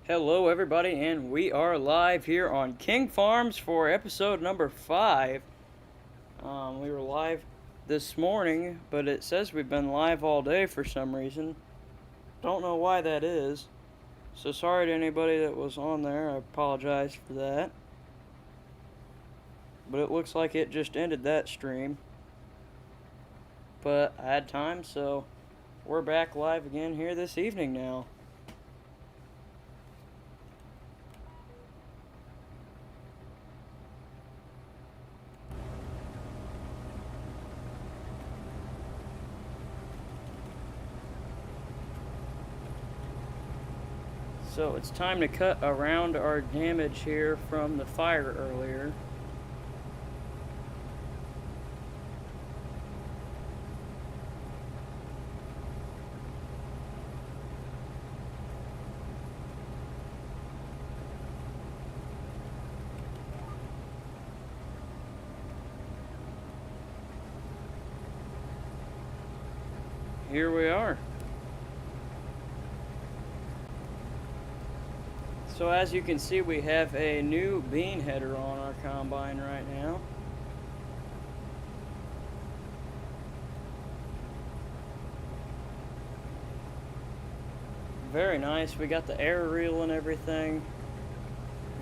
Hello, everybody, and we are live here on King Farms for episode number 5. We were live this morning, but it says we've been live all day for some reason. Don't know why that is. So sorry to anybody that was on there. I apologize for that. But it looks like it just ended that stream. But I had time, so we're back live again here this evening now. So it's time to cut around our damage here from the fire earlier. Here we are. So as you can see, we have a new bean header on our combine right now. Very nice. We got the air reel and everything.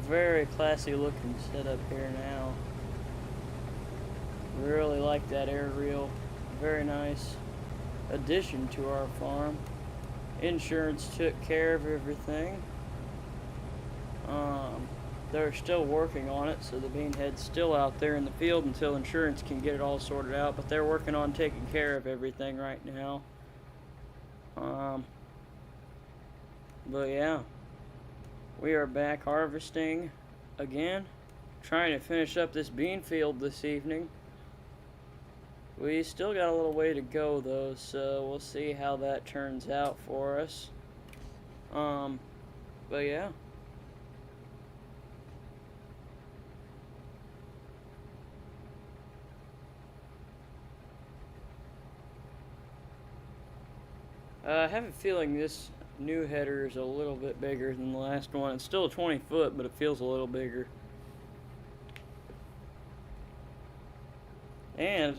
Very classy looking setup here now. Really like that air reel. Very nice addition to our farm. Insurance took care of everything. They're still working on it, so the bean head's still out there in the field until insurance can get it all sorted out, but they're working on taking care of everything right now. But yeah, we are back harvesting again, trying to finish up this bean field this evening. We still got a little way to go though, so we'll see how that turns out for us. But yeah. I have a feeling this new header is a little bit bigger than the last one. It's still 20 foot, but it feels a little bigger. And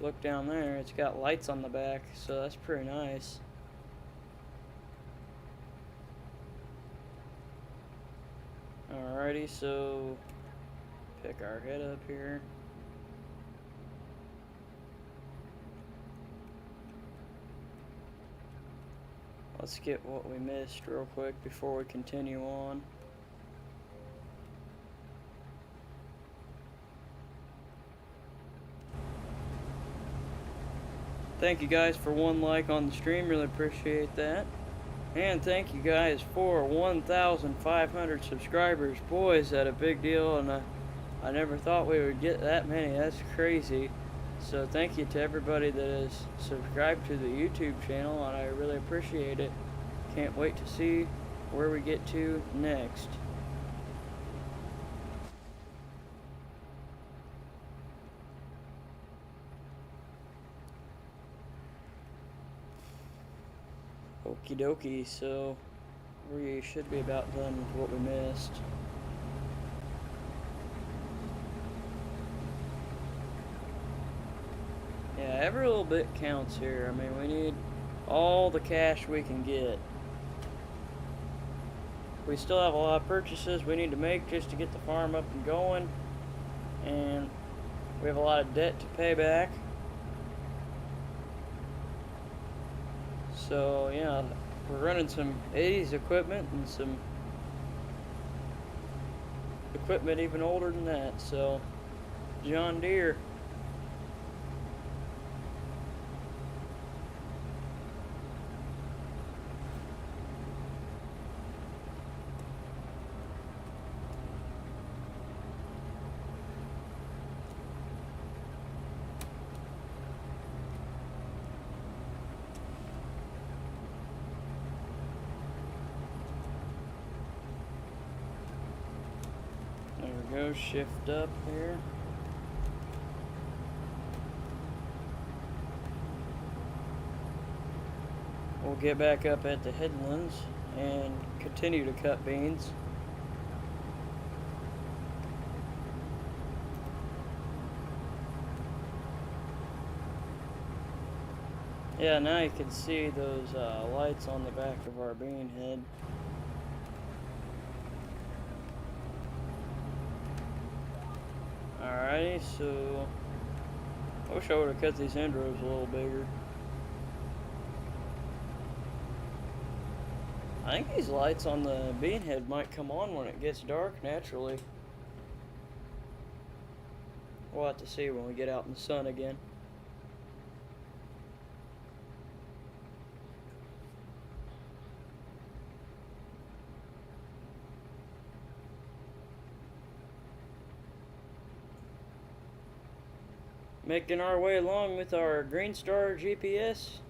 look down there, it's got lights on the back, so that's pretty nice. Alrighty, so pick our head up here. Let's get what we missed real quick before we continue on. Thank you guys for 1 like on the stream, really appreciate that. And thank you guys for 1,500 subscribers. Boy, is that a big deal, and I never thought we would get that many. That's crazy. So thank you to everybody that has subscribed to the YouTube channel, and I really appreciate it. Can't wait to see where we get to next. Okie dokie, so we should be about done with what we missed. Yeah, every little bit counts here. I mean, we need all the cash we can get. We still have a lot of purchases we need to make just to get the farm up and going. And we have a lot of debt to pay back. So, yeah, we're running some 80s equipment and some equipment even older than that. So, John Deere. There we go, shift up here. We'll get back up at the headlands and continue to cut beans. Yeah, now you can see those lights on the back of our bean head. Alrighty, so I wish I would have cut these end rows a little bigger. I think these lights on the bean head might come on when it gets dark naturally. We'll have to see when we get out in the sun again. Making our way along with our Green Star GPS.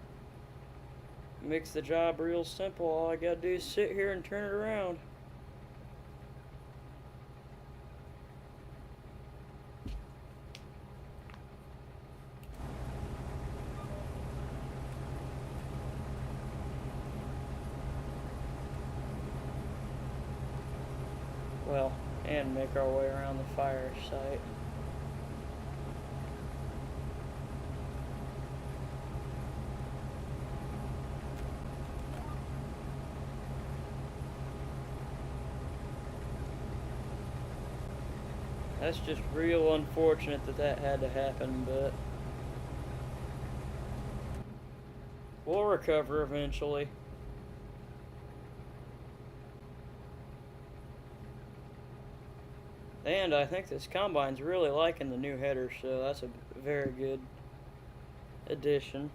Makes the job real simple. All I gotta do is sit here and turn it around. Well, and make our way around the fire site. That's just real unfortunate that that had to happen, but we'll recover eventually. And I think this combine's really liking the new header, so that's a very good addition.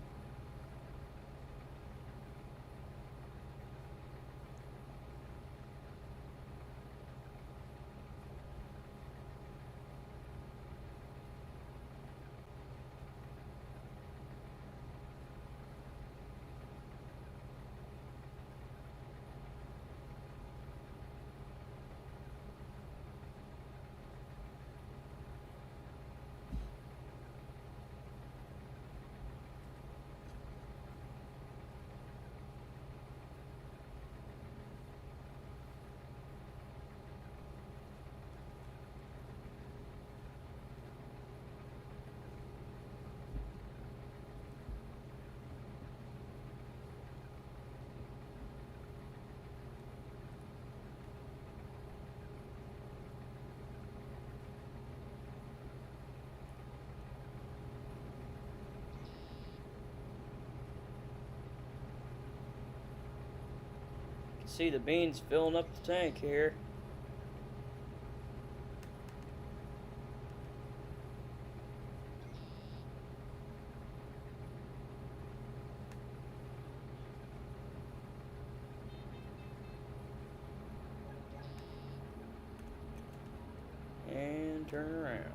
See the beans filling up the tank here. And turn around.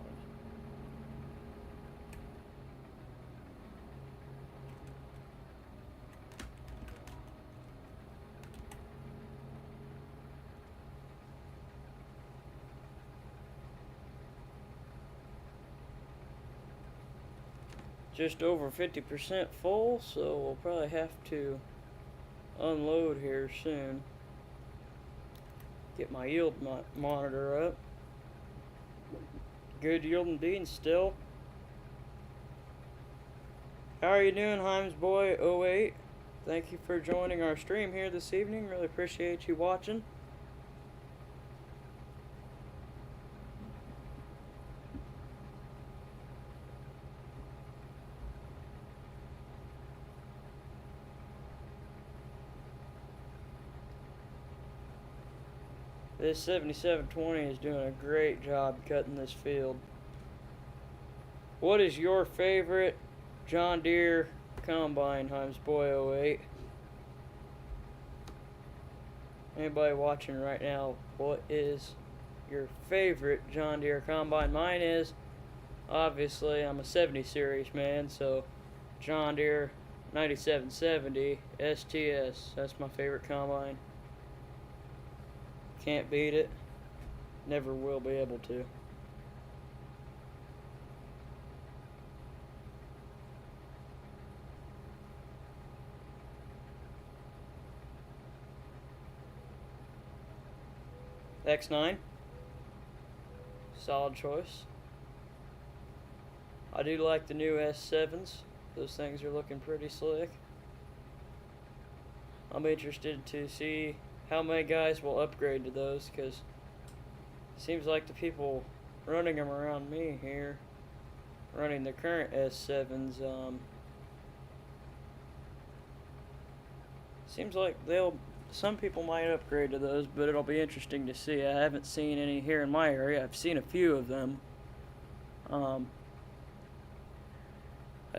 Just over 50% full, so we'll probably have to unload here soon. Get my yield monitor up. Good yield indeed still. How are you doing, Himes Boy 08? Thank you for joining our stream here this evening. Really appreciate you watching. This 7720 is doing a great job cutting this field. What is your favorite John Deere combine, Himes Boy 08? Anybody watching right now, what is your favorite John Deere combine? Mine is, obviously, I'm a 70 series man, so John Deere 9770 STS. That's my favorite combine. Can't beat it. Never will be able to. X9. Solid choice. I do like the new S7s. Those things are looking pretty slick. I'm interested to see how many guys will upgrade to those, because it seems like the people running them around me here, running the current S7s, seems like some people might upgrade to those, but it'll be interesting to see. I haven't seen any here in my area. I've seen a few of them. I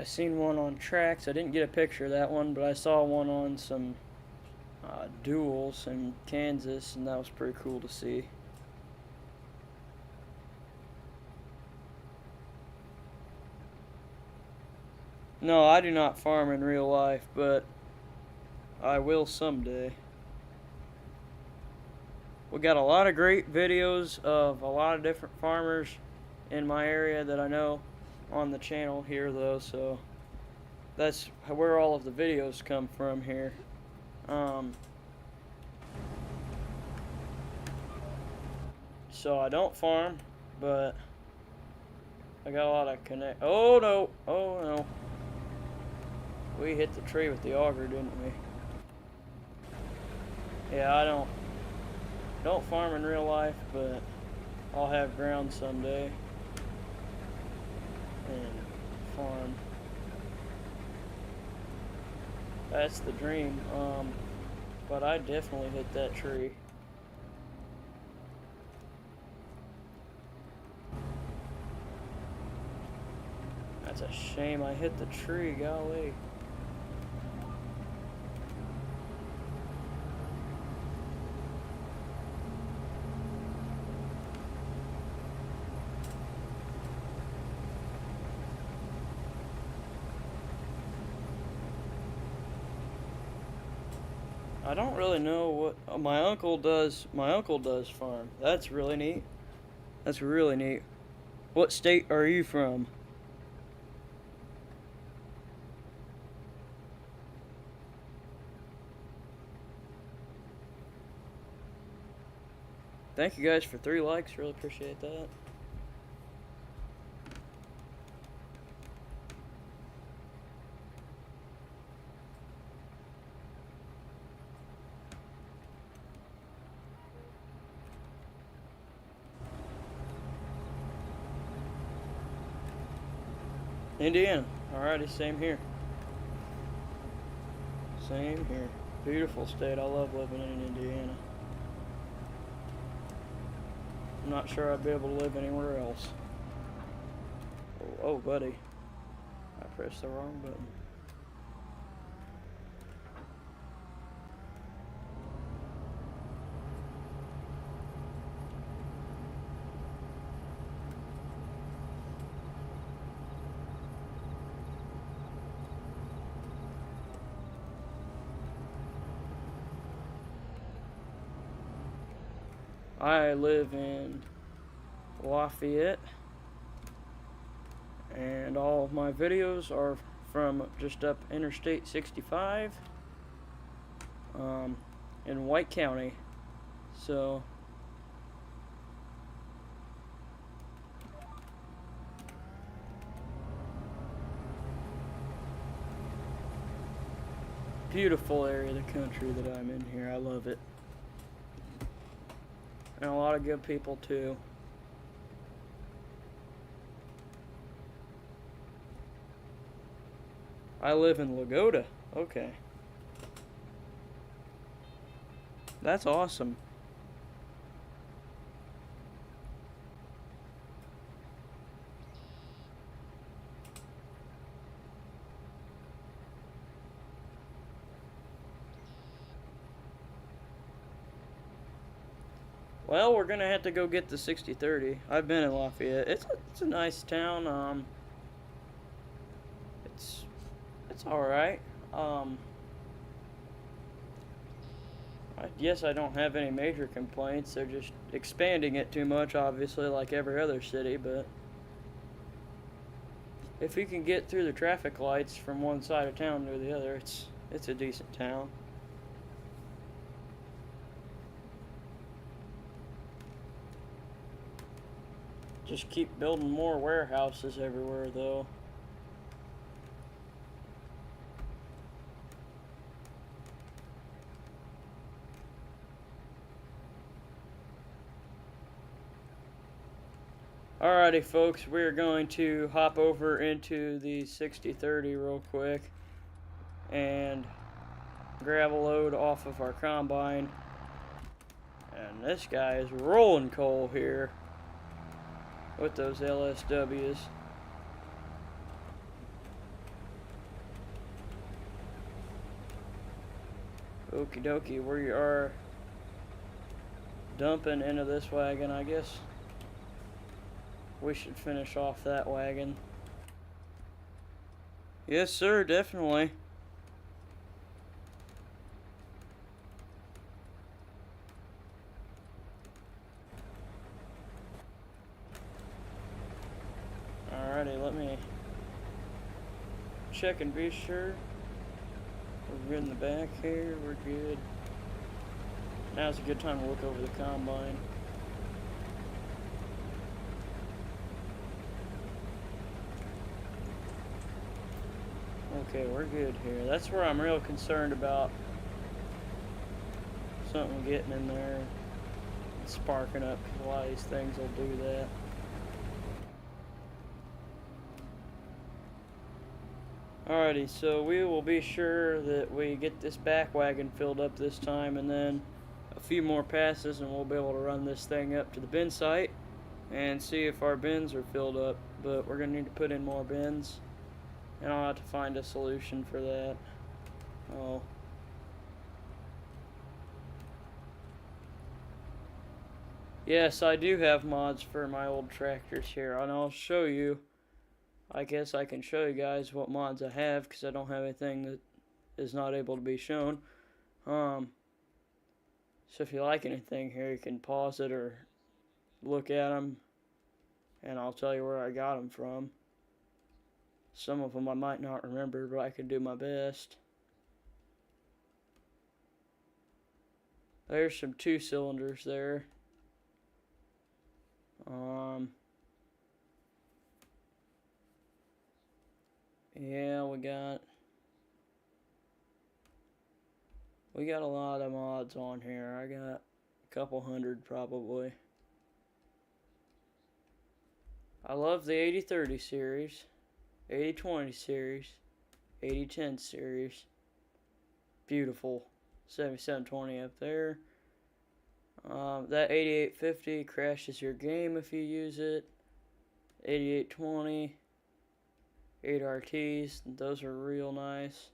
seen one on tracks. I didn't get a picture of that one, but I saw one on some duels in Kansas, and that was pretty cool to see. No, I do not farm in real life, but I will someday. We got a lot of great videos of a lot of different farmers in my area that I know on the channel here, though, so that's where all of the videos come from here. So I don't farm, but I got a lot of oh no, oh no. We hit the tree with the auger, didn't we? Yeah, I don't farm in real life, but I'll have ground someday and farm. That's the dream. But I definitely hit that tree. That's a shame I hit the tree, golly. I don't really know what my uncle does. My uncle does farm. That's really neat. That's really neat. What state are you from? Thank you guys for 3 likes. Really appreciate that. Indiana. Alrighty, same here. Same here. Beautiful state. I love living in Indiana. I'm not sure I'd be able to live anywhere else. Oh, buddy. I pressed the wrong button. I live in Lafayette, and all of my videos are from just up Interstate 65 in White County. So beautiful area of the country that I'm in here. I love it. And a lot of good people too. I live in Lagoda. Okay. That's awesome. Well, we're gonna have to go get the 6030. I've been in Lafayette. It's a nice town. It's all right. I guess I don't have any major complaints. They're just expanding it too much, obviously, like every other city. But if you can get through the traffic lights from one side of town to the other, it's a decent town. Just keep building more warehouses everywhere, though. Alrighty, folks, we're going to hop over into the 6030 real quick and grab a load off of our combine. And this guy is rolling coal here with those LSWs. Okie dokie, we are dumping into this wagon. I guess we should finish off that wagon. Yes, sir, definitely. Alrighty, let me check and be sure. We're good in the back here, we're good. Now's a good time to look over the combine. Okay, we're good here. That's where I'm real concerned about something getting in there and sparking up, because a lot of these things will do that. Alrighty, so we will be sure that we get this back wagon filled up this time, and then a few more passes and we'll be able to run this thing up to the bin site and see if our bins are filled up. But we're going to need to put in more bins, and I'll have to find a solution for that. Oh. Yes, I do have mods for my old tractors here, and I'll show you. I guess I can show you guys what mods I have, because I don't have anything that is not able to be shown. So if you like anything here, you can pause it or look at them, and I'll tell you where I got them from. Some of them I might not remember, but I can do my best. There's some 2 cylinders there. Yeah, we got a lot of mods on here. I got a couple hundred probably. I love the 8030 series, 8020 series, 8010 series. Beautiful. 7720 up there. That 8850 crashes your game if you use it. 8820. 8RTs, those are real nice.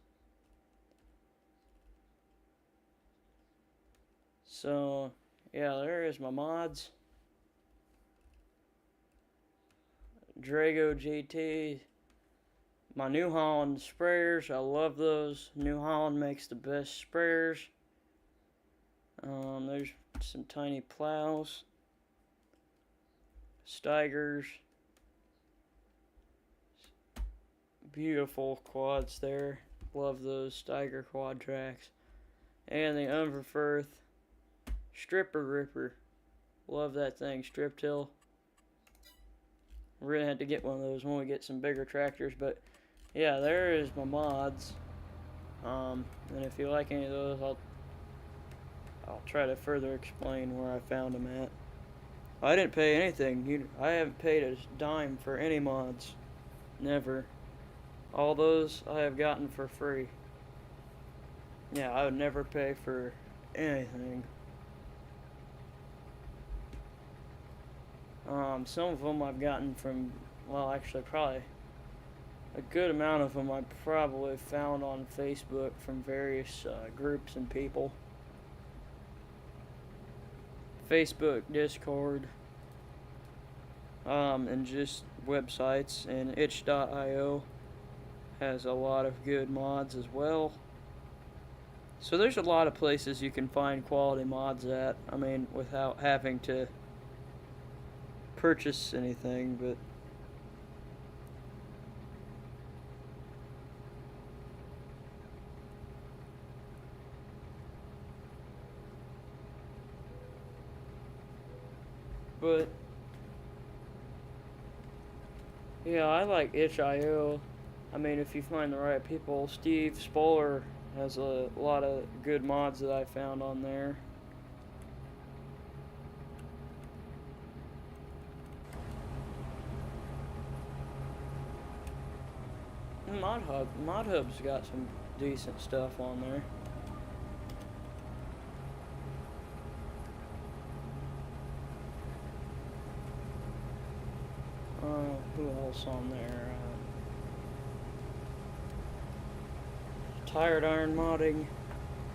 So, yeah, there is my mods. Drago GT. My New Holland sprayers, I love those. New Holland makes the best sprayers. There's some tiny plows. Steigers. Beautiful quads there. Love those Steiger quad tracks. And the Unverfirth Stripper Ripper. Love that thing. Strip till. We're going to have to get one of those when we get some bigger tractors. But yeah, there is my mods. And if you like any of those, I'll try to further explain where I found them at. I didn't pay anything. I haven't paid a dime for any mods. Never. All those I have gotten for free. Yeah, I would never pay for anything. Some of them I've gotten from, well, actually probably a good amount of them I probably found on Facebook from various groups and people. Facebook, Discord, and just websites, and itch.io has a lot of good mods as well. So there's a lot of places you can find quality mods at. I mean, without having to purchase anything, but Yeah, I like itch.io. I mean, if you find the right people, Steve Spoler has a lot of good mods that I found on there. Mod Hub's got some decent stuff on there. Who else on there? Tired Iron Modding,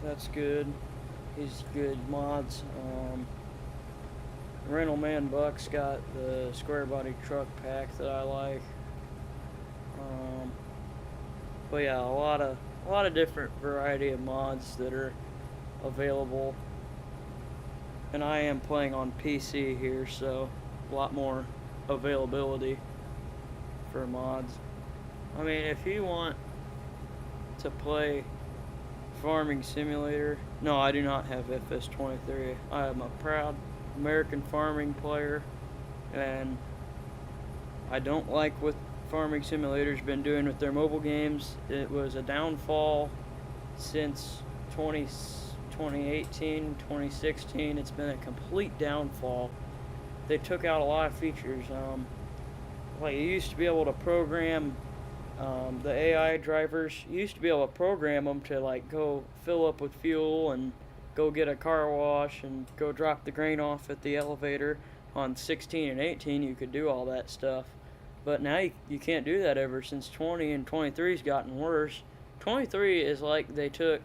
that's good. He's good mods. Rental Man Buck's got the square body truck pack that I like. But yeah, a lot of different variety of mods that are available. And I am playing on PC here, so a lot more availability for mods. I mean, if you want to play Farming Simulator, no, I do not have FS23. I am a proud American farming player, and I don't like what Farming Simulator's been doing with their mobile games. It was a downfall since 2018, 2016. It's been a complete downfall. They took out a lot of features. Like, you used to be able to program the AI drivers. You used to be able to program them to like go fill up with fuel and go get a car wash and go drop the grain off at the elevator. On 16 and 18, you could do all that stuff. But now you can't do that ever since 20, and 23's gotten worse. 23 is like they took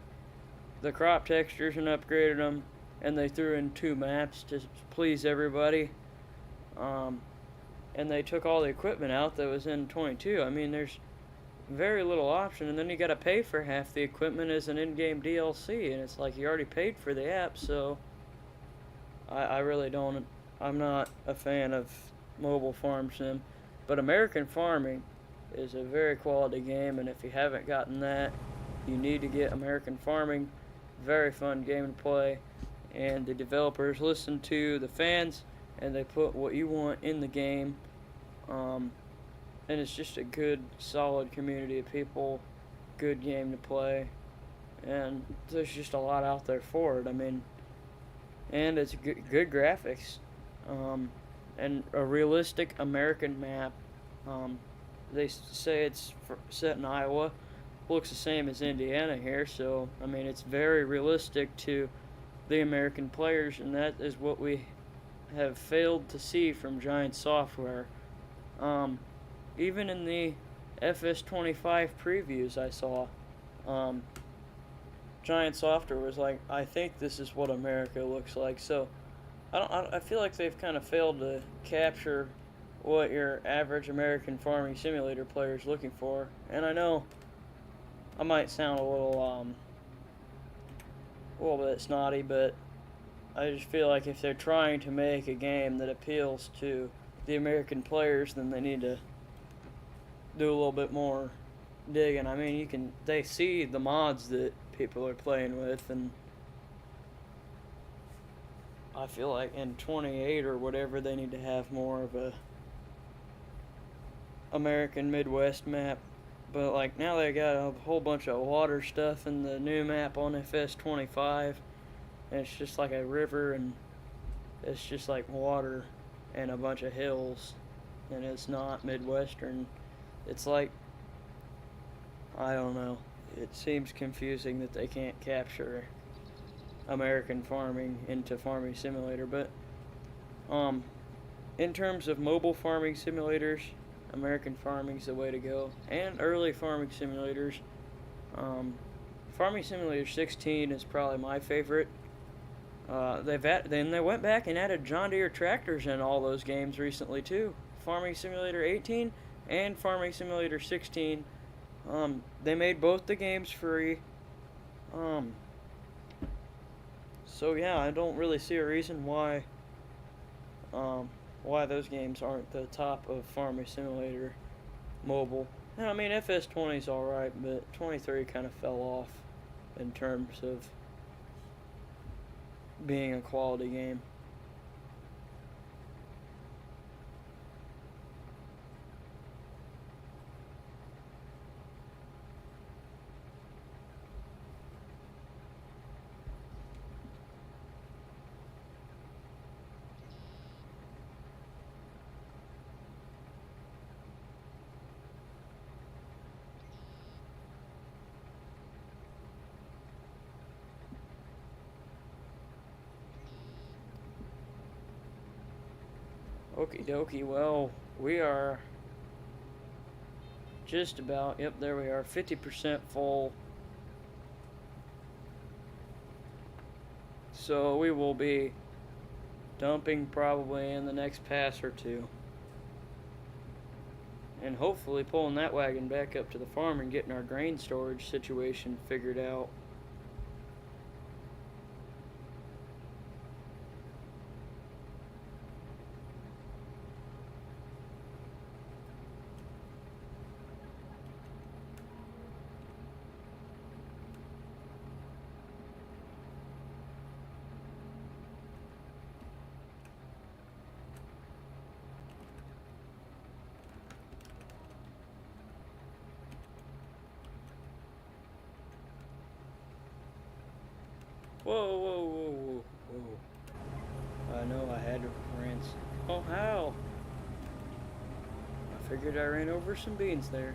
the crop textures and upgraded them, and they threw in 2 maps to please everybody. And they took all the equipment out that was in 22. I mean, there's very little option, and then you gotta pay for half the equipment as an in-game DLC, and it's like you already paid for the app, so I really don't. I'm not a fan of mobile farm sim, but American Farming is a very quality game, and if you haven't gotten that, you need to get American Farming. Very fun game to play, and the developers listen to the fans, and they put what you want in the game. And it's just a good, solid community of people, good game to play, and there's just a lot out there for it. I mean, and it's good graphics, and a realistic American map. They say it's set in Iowa, looks the same as Indiana here, so I mean it's very realistic to the American players, and that is what we have failed to see from Giant Software. Even in the FS25 previews I saw, Giant Software was like, I think this is what America looks like. So I feel like they've kind of failed to capture what your average American farming simulator player is looking for. And I know I might sound a little bit snotty, but I just feel like if they're trying to make a game that appeals to the American players, then they need to do a little bit more digging. I mean, they see the mods that people are playing with, and I feel like in 28 or whatever they need to have more of a American Midwest map. But like now they got a whole bunch of water stuff in the new map on FS25, and it's just like a river, and it's just like water and a bunch of hills, and it's not Midwestern. It's like, I don't know. It seems confusing that they can't capture American farming into Farming Simulator, but in terms of mobile farming simulators, American Farming's the way to go, and early farming simulators. Farming Simulator 16 is probably my favorite. Then they went back and added John Deere tractors in all those games recently too. Farming Simulator 18 and Farming Simulator 16. They made both the games free. So yeah, I don't really see a reason why those games aren't the top of Farming Simulator mobile. And I mean, FS20 is alright, but 23 kind of fell off in terms of being a quality game. Okie dokie, well, we are just about, yep, there we are, 50% full. So we will be dumping probably in the next pass or two. And hopefully pulling that wagon back up to the farm and getting our grain storage situation figured out. Whoa, whoa, whoa, whoa, whoa. I know I had to rinse. Oh, how? I figured I ran over some beans there.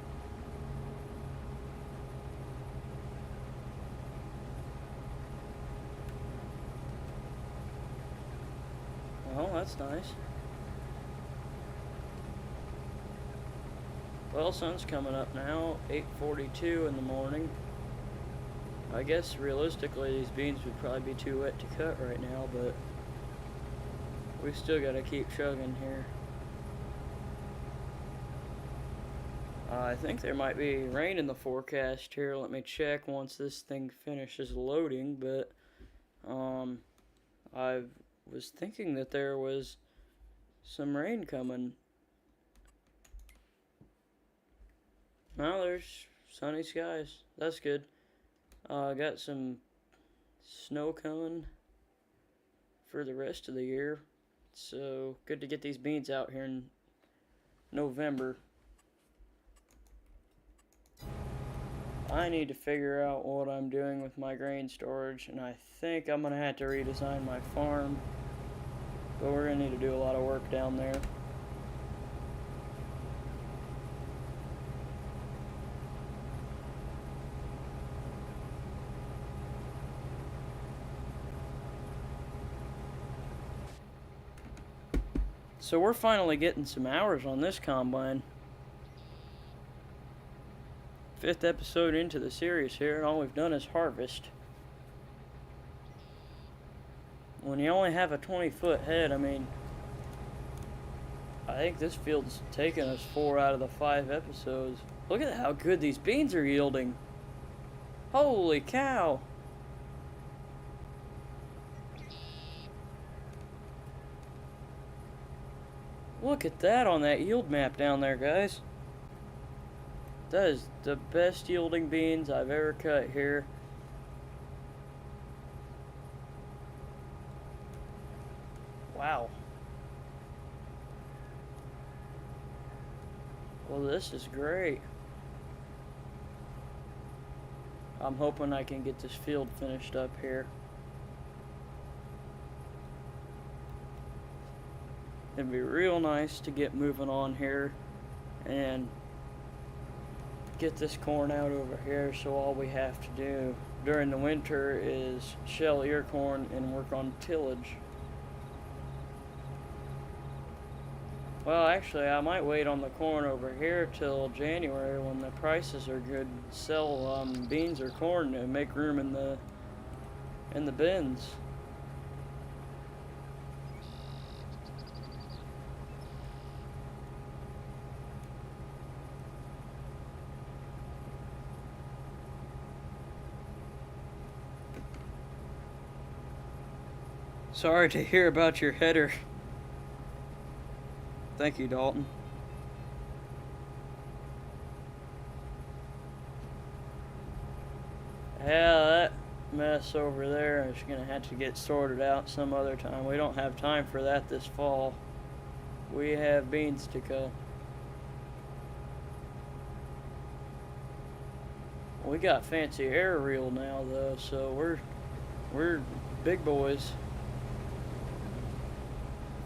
Oh, that's nice. Well, sun's coming up now, 8:42 in the morning. I guess realistically these beans would probably be too wet to cut right now, but we still gotta keep chugging here. I think there might be rain in the forecast here. Let me check once this thing finishes loading, but I was thinking that there was some rain coming. Well, there's sunny skies. That's good. Got some snow coming for the rest of the year. So, good to get these beans out here in November. I need to figure out what I'm doing with my grain storage, and I think I'm going to have to redesign my farm. But we're going to need to do a lot of work down there. So we're finally getting some hours on this combine. 5th episode into the series here, and all we've done is harvest. When you only have a 20-foot head, I mean, I think this field's taken us 4 out of the 5 episodes. Look at how good these beans are yielding. Holy cow. Look at that on that yield map down there, guys. That is the best yielding beans I've ever cut here. Wow. Well, this is great. I'm hoping I can get this field finished up here. It'd be real nice to get moving on here and get this corn out over here, so all we have to do during the winter is shell ear corn and work on tillage. Well, actually, I might wait on the corn over here till January when the prices are good. Sell beans or corn to make room in the bins. Sorry to hear about your header. Thank you, Dalton. Yeah, that mess over there is going to have to get sorted out some other time. We don't have time for that this fall. We have beans to cut. We got fancy air reel now, though, so we're big boys.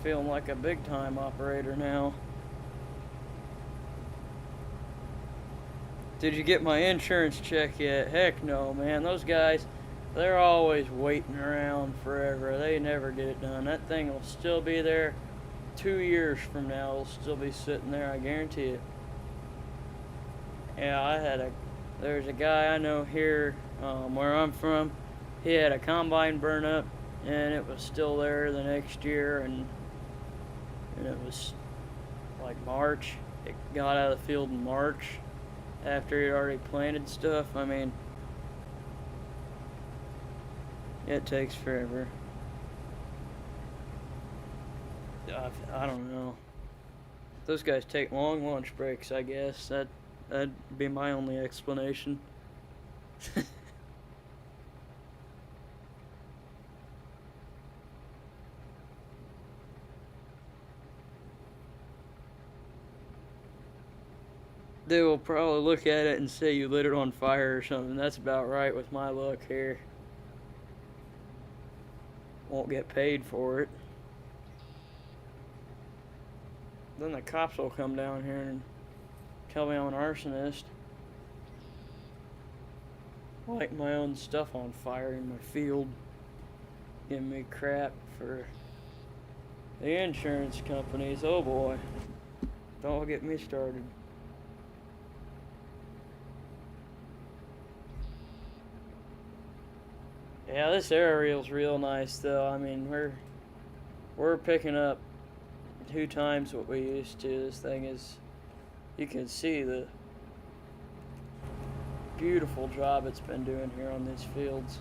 Feeling like a big time operator now. Did you get my insurance check yet? Heck no, man. Those guys, they're always waiting around forever. They never get it done. That thing will still be there 2 years from now it'll still be sitting there, I guarantee it. Yeah, there's a guy I know here where I'm from. He had a combine burn up, and it was still there the next year, and it was like March. It got out of the field in March after he'd already planted stuff. I mean, it takes forever. I don't know. Those guys take long lunch breaks, I guess. That'd be my only explanation. They will probably look at it and say you lit it on fire or something. That's about right with my luck here. Won't get paid for it. Then the cops will come down here and tell me I'm an arsonist. Lighting my own stuff on fire in my field. Giving me crap for the insurance companies. Oh boy. Don't get me started. Yeah, this aerial's real nice though. I mean, we're picking up 2 times what we used to. This thing is, you can see the beautiful job it's been doing here on these fields.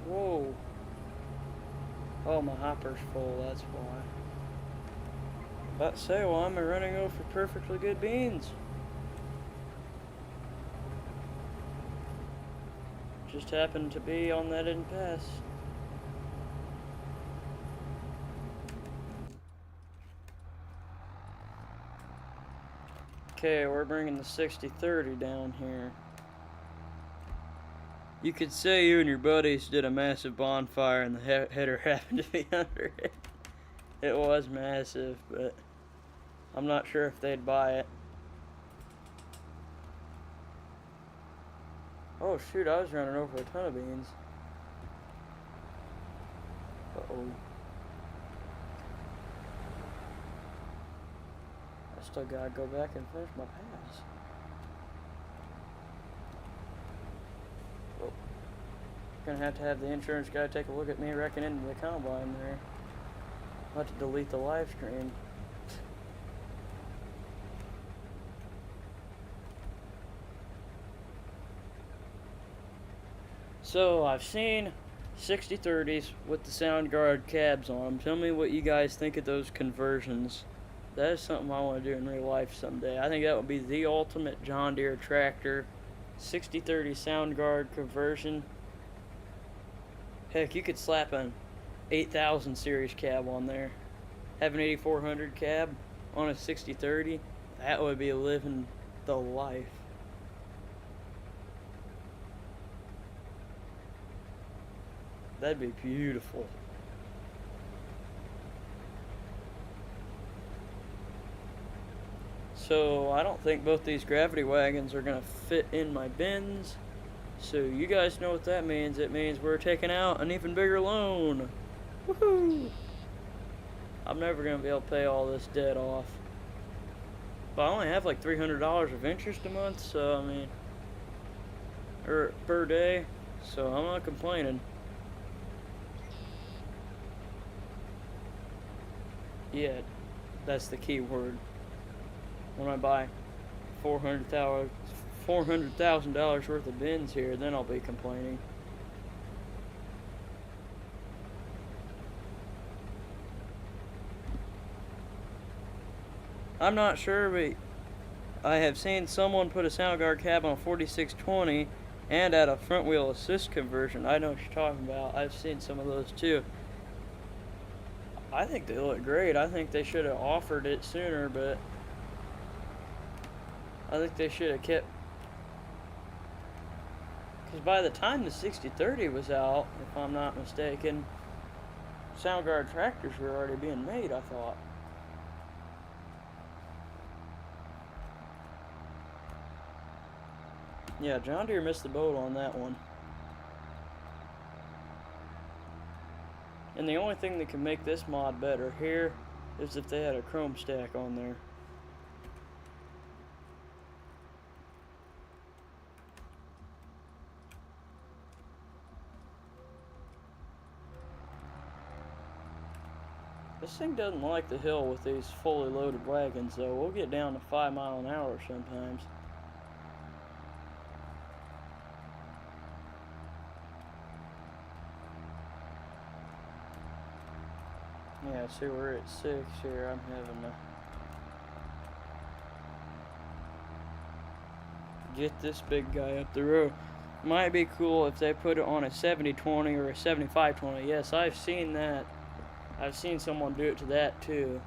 Whoa. Oh, my hopper's full, that's why. About to say, well, I'm running over perfectly good beans. Just happened to be on that end pass. Okay, we're bringing the 60-30 down here. You could say you and your buddies did a massive bonfire and the header happened to be under it. It was massive, but I'm not sure if they'd buy it. Oh shoot, I was running over a ton of beans. Uh-oh. I still gotta go back and finish my pass. Oh. Gonna have to have the insurance guy take a look at me wrecking into the combine there. I'll have to delete the live stream. So I've seen 60-30s with the sound guard cabs on them. Tell me what you guys think of those conversions. That is something I want to do in real life someday. I think that would be the ultimate John Deere tractor. 60-30 sound guard conversion. Heck, you could slap an 8000 series cab on there. Have an 8400 cab on a 60-30. That would be living the life. That'd be beautiful. So I don't think both these gravity wagons are gonna fit in my bins. So you guys know what that means. It means we're taking out an even bigger loan. Woohoo! I'm never gonna be able to pay all this debt off. But I only have like $300 of interest a month, so I mean, or per day. So I'm not complaining. Yeah, that's the key word. When I buy $400,000 worth of bins here, then I'll be complaining. I'm not sure, but I have seen someone put a sound guard cab on a 4620 and add a front wheel assist conversion. I know what you're talking about. I've seen some of those too. I think they look great. I think they should have offered it sooner, but I think they should have kept, because by the time the 60-30 was out, if I'm not mistaken, Sound Guard tractors were already being made, I thought. Yeah, John Deere missed the boat on that one. And the only thing that can make this mod better here is if they had a chrome stack on there. This thing doesn't like the hill with these fully loaded wagons, though. We'll get down to 5 miles an hour sometimes. Yeah, see, we're at 6 here. I'm having to get this big guy up the road. Might be cool if they put it on a 70-20 or a 75-20. Yes, I've seen that. I've seen someone do it to that too.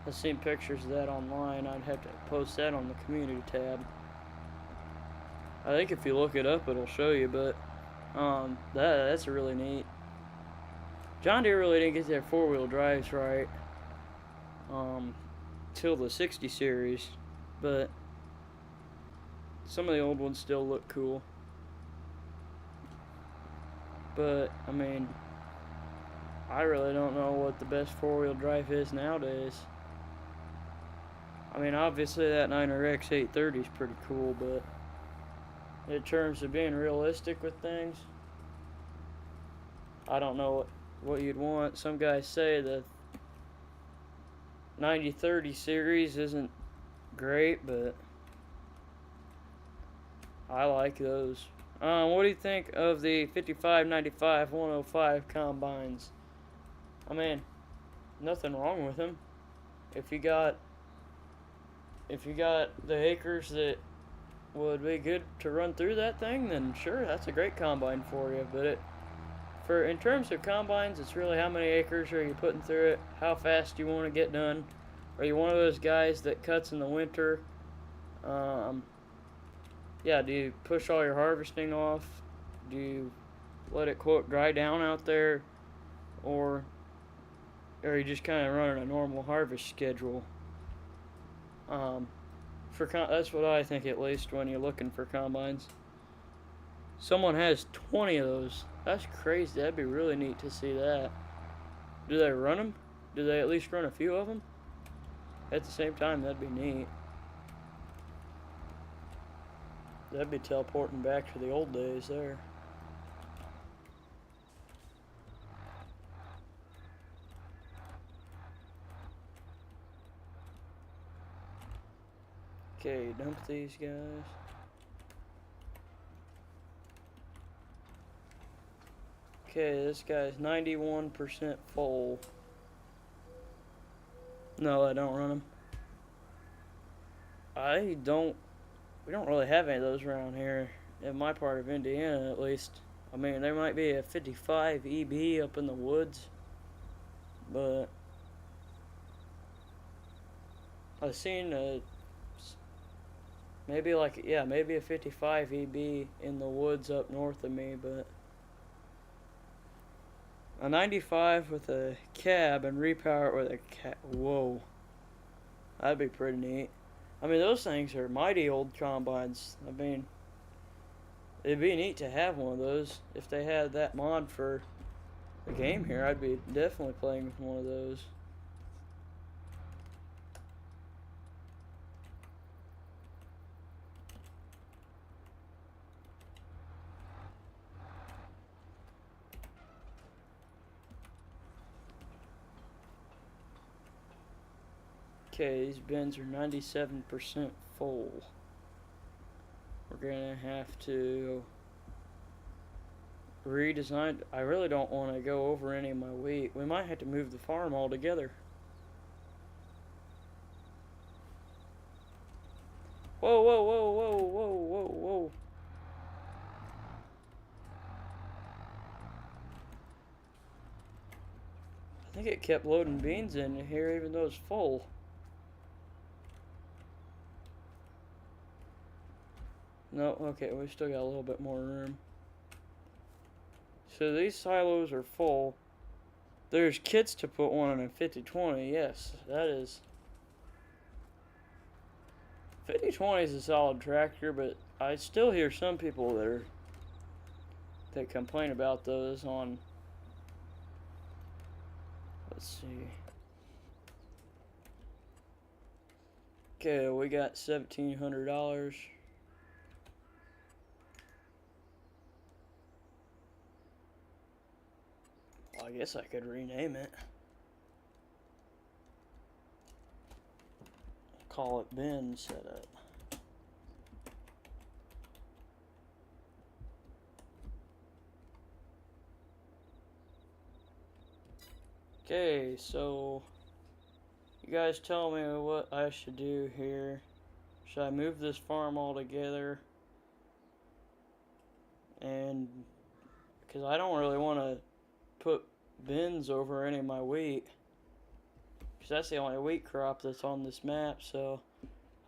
I've seen pictures of that online. I'd have to post that on the community tab. I think if you look it up, it'll show you, but that's really neat. John Deere really didn't get their four-wheel drives right till the 60 series, but some of the old ones still look cool. But, I mean, I really don't know what the best four-wheel drive is nowadays. I mean, obviously that 9RX 830 is pretty cool, but in terms of being realistic with things, I don't know what you'd want. Some guys say the 9030 series isn't great, but I like those. What do you think of the 55, 95, 105 combines? I mean, nothing wrong with them. If you got the acres that would be good to run through that thing, then sure, that's a great combine for you. But in terms of combines, it's really how many acres are you putting through it, how fast you want to get done. Are you one of those guys that cuts in the winter? Yeah, do you push all your harvesting off? Do you let it, quote, dry down out there? Or are you just kind of running a normal harvest schedule? That's what I think, at least, when you're looking for combines. Someone has 20 of those. That's crazy. That'd be really neat to see that. Do they run them? Do they at least run a few of them? At the same time, that'd be neat. That'd be teleporting back to the old days there. Okay, dump these guys. Okay, this guy's 91% full. No, I don't run them. We don't really have any of those around here, in my part of Indiana at least. I mean, there might be a 55 EB up in the woods, but I've seen maybe a 55 EB in the woods up north of me, but a 95 with a cab and repower it with a cab. Whoa, that'd be pretty neat. I mean, those things are mighty old combines. I mean, it'd be neat to have one of those. If they had that mod for the game here, I'd be definitely playing with one of those. Okay, these bins are 97% full. We're gonna have to redesign. I really don't want to go over any of my wheat. We might have to move the farm altogether. Whoa, whoa, whoa, whoa, whoa, whoa, whoa. I think it kept loading beans in here even though it's full. No, okay, we still got a little bit more room. So these silos are full. There's kits to put one on a 5020. Yes, that is. 5020 is a solid tractor, but I still hear some people that complain about those on. Let's see. Okay, we got $1,700. Well, I guess I could rename it. Call it bin setup. Okay, so you guys tell me what I should do here. Should I move this farm altogether? And because I don't really want to put bins over any of my wheat, because that's the only wheat crop that's on this map, so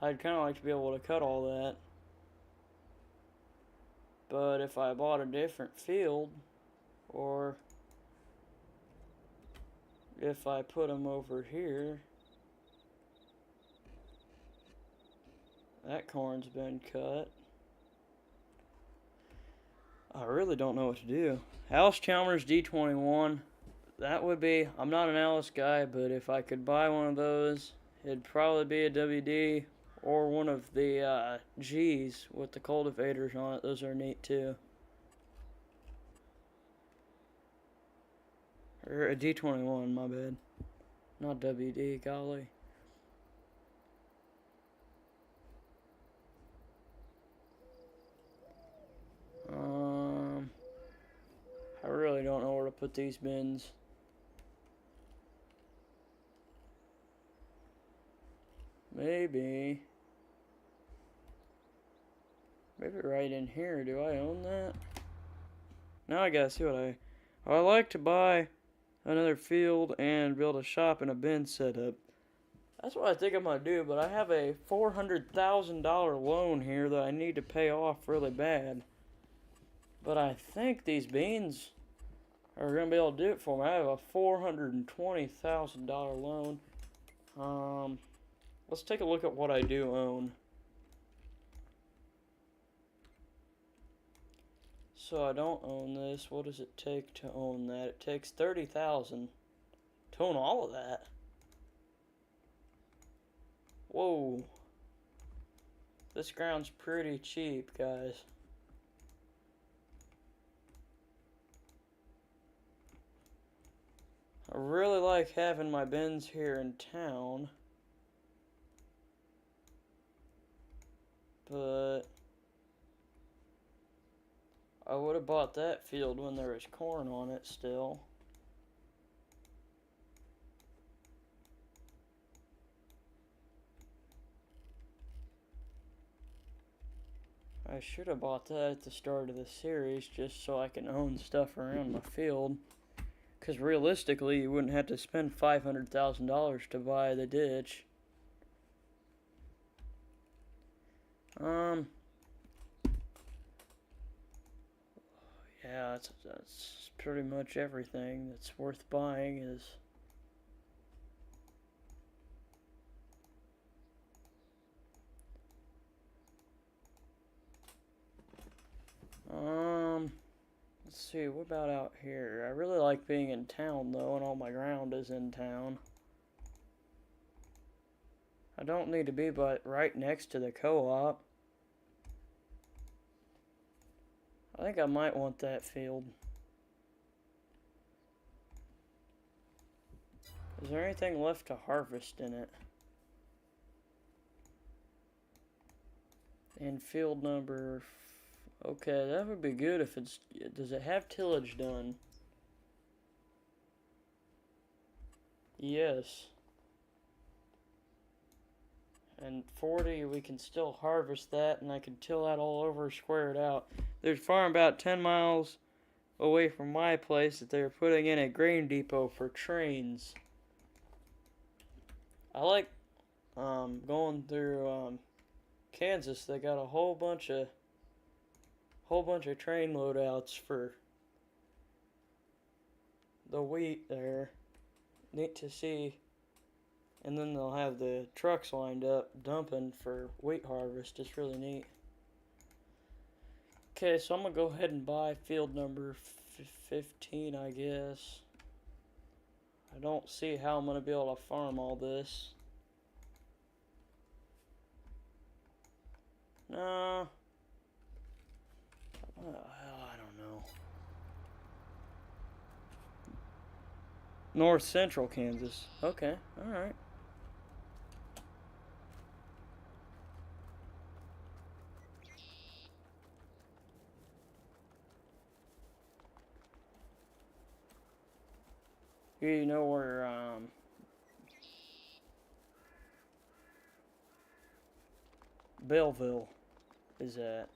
I'd kind of like to be able to cut all that. But if I bought a different field, or if I put them over here, that corn's been cut. I really don't know what to do. Alice Chalmers D21. That would be, I'm not an Alice guy, but if I could buy one of those, it'd probably be a WD or one of the G's with the cultivators on it. Those are neat too. Or a D21, my bad. Not WD, golly. I really don't know where to put these bins. Maybe right in here. Do I own that? Now I gotta see what I like to buy another field and build a shop and a bin setup. That's what I think I'm gonna do, but I have a $400,000 loan here that I need to pay off really bad. But I think these beans are gonna be able to do it for me. I have a $420,000 loan. Let's take a look at what I do own. So I don't own this. What does it take to own that? It takes $30,000 to own all of that. Whoa. This ground's pretty cheap, guys. I really like having my bins here in town, but I would have bought that field when there was corn on it still. I should have bought that at the start of the series just so I can own stuff around my field. Because realistically, you wouldn't have to spend $500,000 to buy the ditch. Yeah, that's pretty much everything that's worth buying is. Let's see, what about out here? I really like being in town though, and all my ground is in town. I don't need to be right next to the co-op. I think I might want that field. Is there anything left to harvest in it? And field number... Okay, that would be good if it's... Does it have tillage done? Yes. And 40, we can still harvest that, and I can till that all over, square it out. There's a farm about 10 miles away from my place that they're putting in a grain depot for trains. I like going through Kansas. They got a whole bunch of train loadouts for the wheat there. Neat to see. And then they'll have the trucks lined up dumping for wheat harvest. It's really neat. Okay, so I'm going to go ahead and buy field number 15, I guess. I don't see how I'm going to be able to farm all this. No. I don't know. North Central Kansas. Okay, alright. You know where, Belleville is at.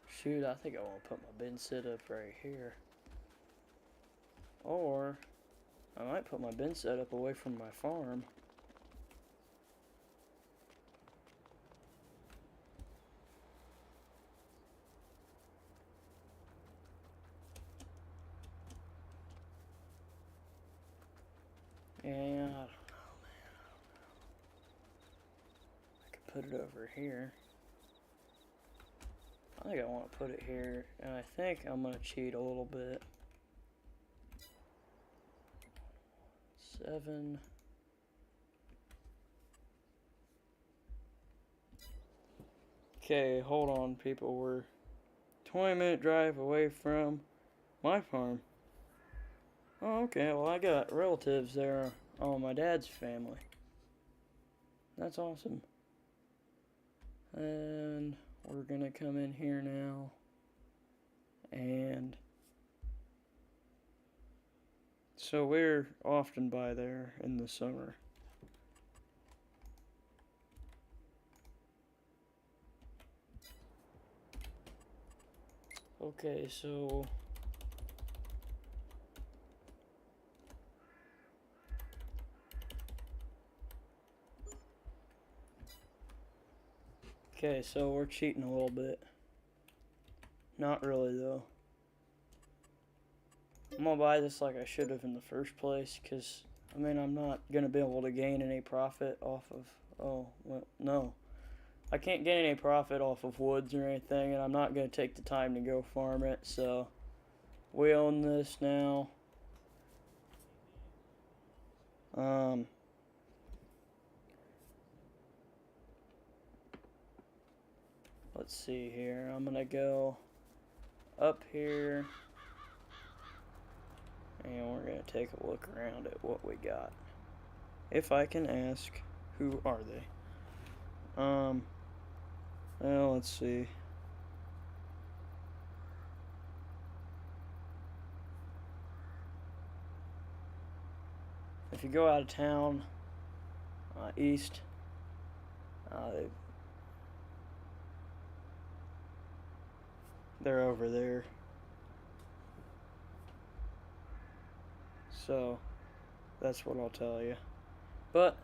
Shoot, I think I want to put my bin set up right here. Or, I might put my bin set up away from my farm. Yeah, I don't know, man. I could put it over here. I think I want to put it here, and I think I'm going to cheat a little bit. 7. Okay, hold on, people. We're 20-minute drive away from my farm. Oh, okay. Well, I got relatives there on my dad's family. That's awesome. And we're gonna come in here now. And so we're often by there in the summer. Okay, so we're cheating a little bit. Not really though. I'm gonna buy this like I should have in the first place, because I mean, I'm not gonna be able to gain any profit off of, oh, well, no. I can't gain any profit off of woods or anything, and I'm not gonna take the time to go farm it, so we own this now. Let's see here. I'm gonna go up here, and we're gonna take a look around at what we got. If I can ask, who are they? Well, let's see. If you go out of town, east, they're over there. So, that's what I'll tell you. But,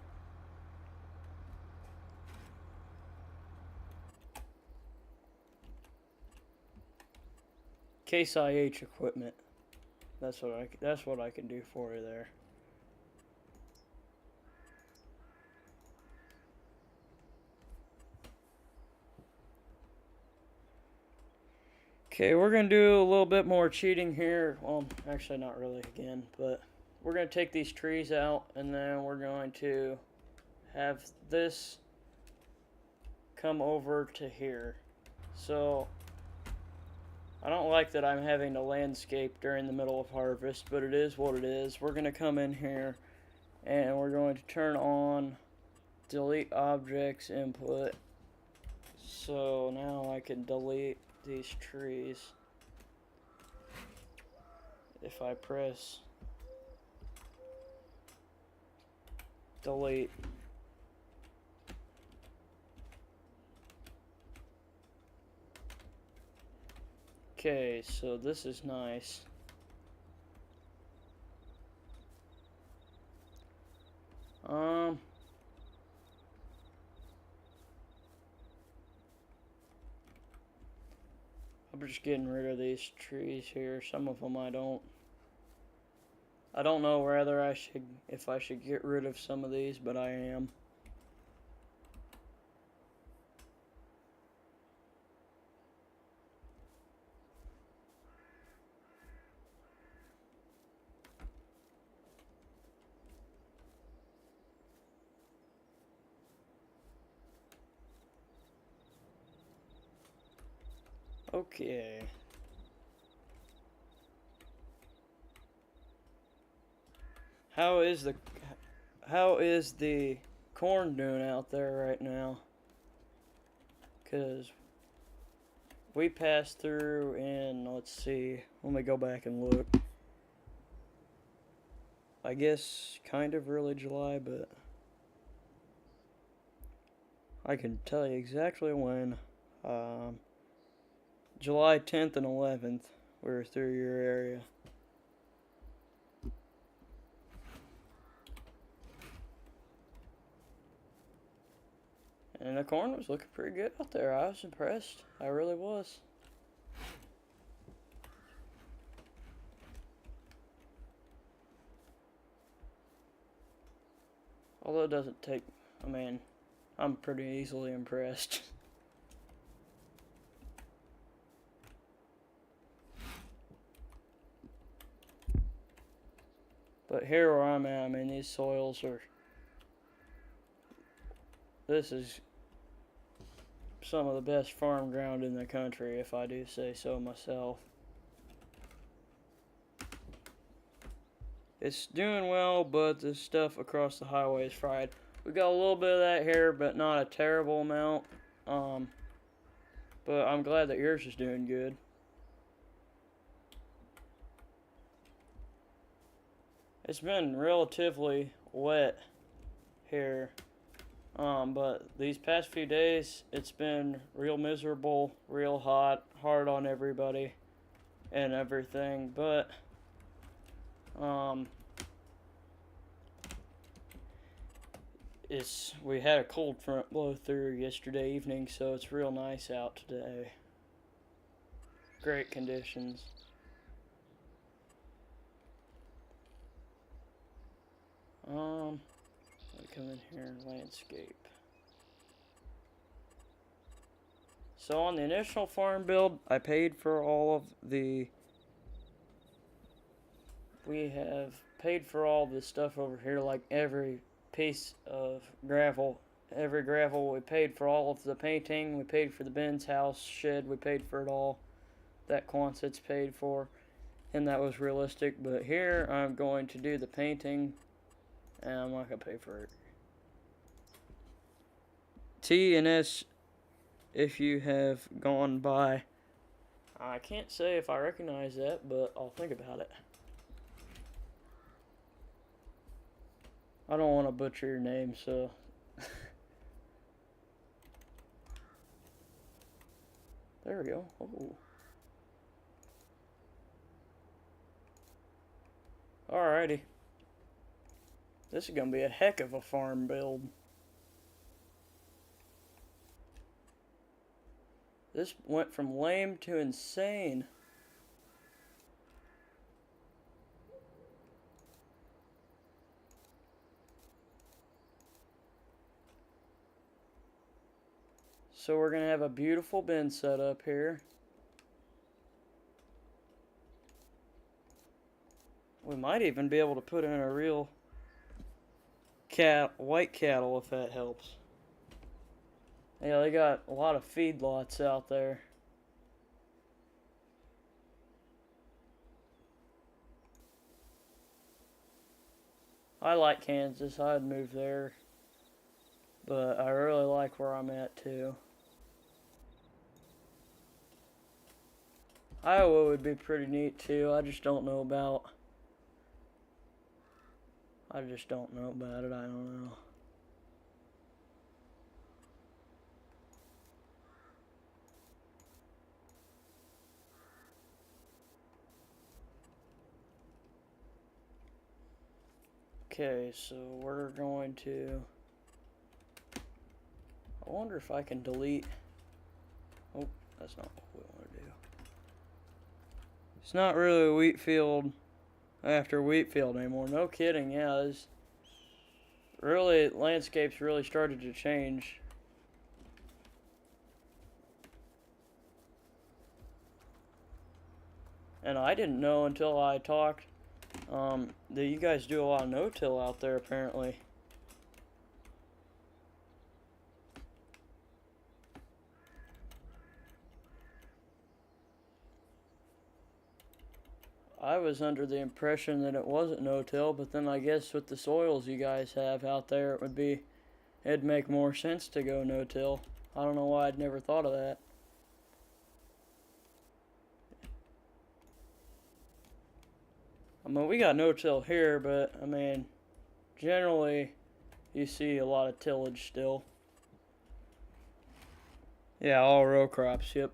Case IH equipment. That's what I can do for you there. Okay, we're going to do a little bit more cheating here. Well, actually not really again, but we're going to take these trees out, and then we're going to have this come over to here. So, I don't like that I'm having to landscape during the middle of harvest, but it is what it is. We're going to come in here, and we're going to turn on delete objects input. So now I can delete these trees if I press delete. Okay, so this is nice. I'm just getting rid of these trees here. Some of them I don't know whether if I should get rid of some of these, but I am. Okay. How is the corn doing out there right now? 'Cause we passed through in, let's see, let me go back and look. I guess kind of early July, but I can tell you exactly when. July 10th and 11th, we were through your area. And the corn was looking pretty good out there. I was impressed. I really was. Although it doesn't take, I mean, I'm pretty easily impressed. But here where I'm at, I mean, these soils are, this is some of the best farm ground in the country, if I do say so myself. It's doing well, but the stuff across the highway is fried. We got a little bit of that here, but not a terrible amount. But I'm glad that yours is doing good. It's been relatively wet here, but these past few days it's been real miserable, real hot, hard on everybody and everything, but we had a cold front blow through yesterday evening, so it's real nice out today. Great conditions. Let me come in here and landscape. So on the initial farm build, I paid for all of the, we have paid for all the stuff over here, like every piece of gravel, every gravel, we paid for all of the painting, we paid for the Ben's house, shed, we paid for it all. That Quonset's paid for, and that was realistic, but here I'm going to do the painting, and I'm not going to pay for it. T and S, if you have gone by, I can't say if I recognize that, but I'll think about it. I don't want to butcher your name, so. There we go. Oh. Alrighty. This is going to be a heck of a farm build. This went from lame to insane. So we're going to have a beautiful bin set up here. We might even be able to put in a real white cattle if that helps. Yeah, they got a lot of feedlots out there. I like Kansas. I'd move there. But I really like where I'm at too. Iowa would be pretty neat too. I just don't know about it. I don't know. Okay, so we're going to, I wonder if I can delete, oh, that's not what we want to do. It's not really a wheat field after wheat field anymore. No kidding, yeah. It's really, landscapes really started to change. And I didn't know until I talked that you guys do a lot of no-till out there, apparently. I was under the impression that it wasn't no-till, but then I guess with the soils you guys have out there, it'd make more sense to go no-till. I don't know why I'd never thought of that. I mean, we got no-till here, but I mean, generally you see a lot of tillage still. Yeah, all row crops, yep.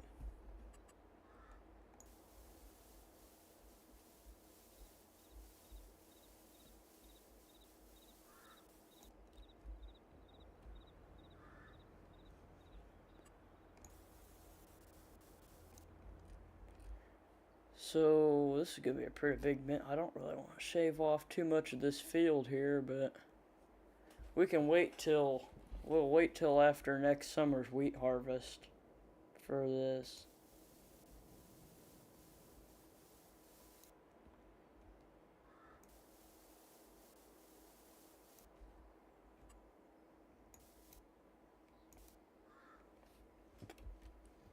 So this is gonna be a pretty big bit. I don't really want to shave off too much of this field here, but we can we'll wait till after next summer's wheat harvest for this.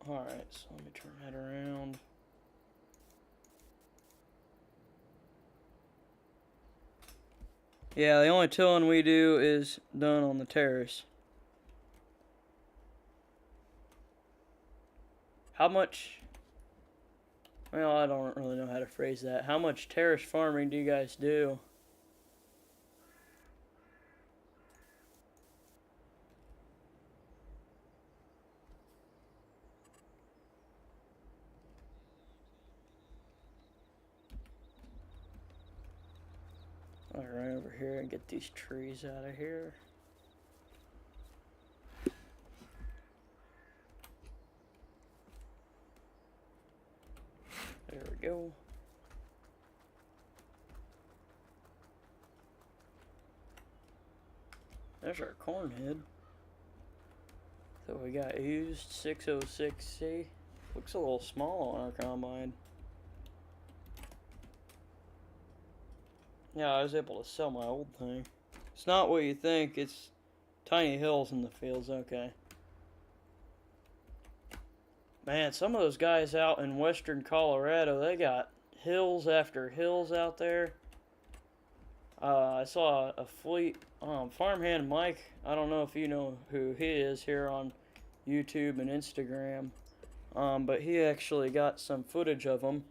Alright, so let me turn that around. Yeah, the only tilling we do is done on the terrace. How much... Well, I don't really know how to phrase that. How much terrace farming do you guys do? I'll run over here and get these trees out of here. There we go. There's our corn head that we got used, 606C. Looks a little small on our combine. Yeah, I was able to sell my old thing. It's not what you think, it's tiny hills in the fields, okay. Man, some of those guys out in western Colorado, they got hills after hills out there. I saw a fleet, Farmhand Mike, I don't know if you know who he is here on YouTube and Instagram, but he actually got some footage of them.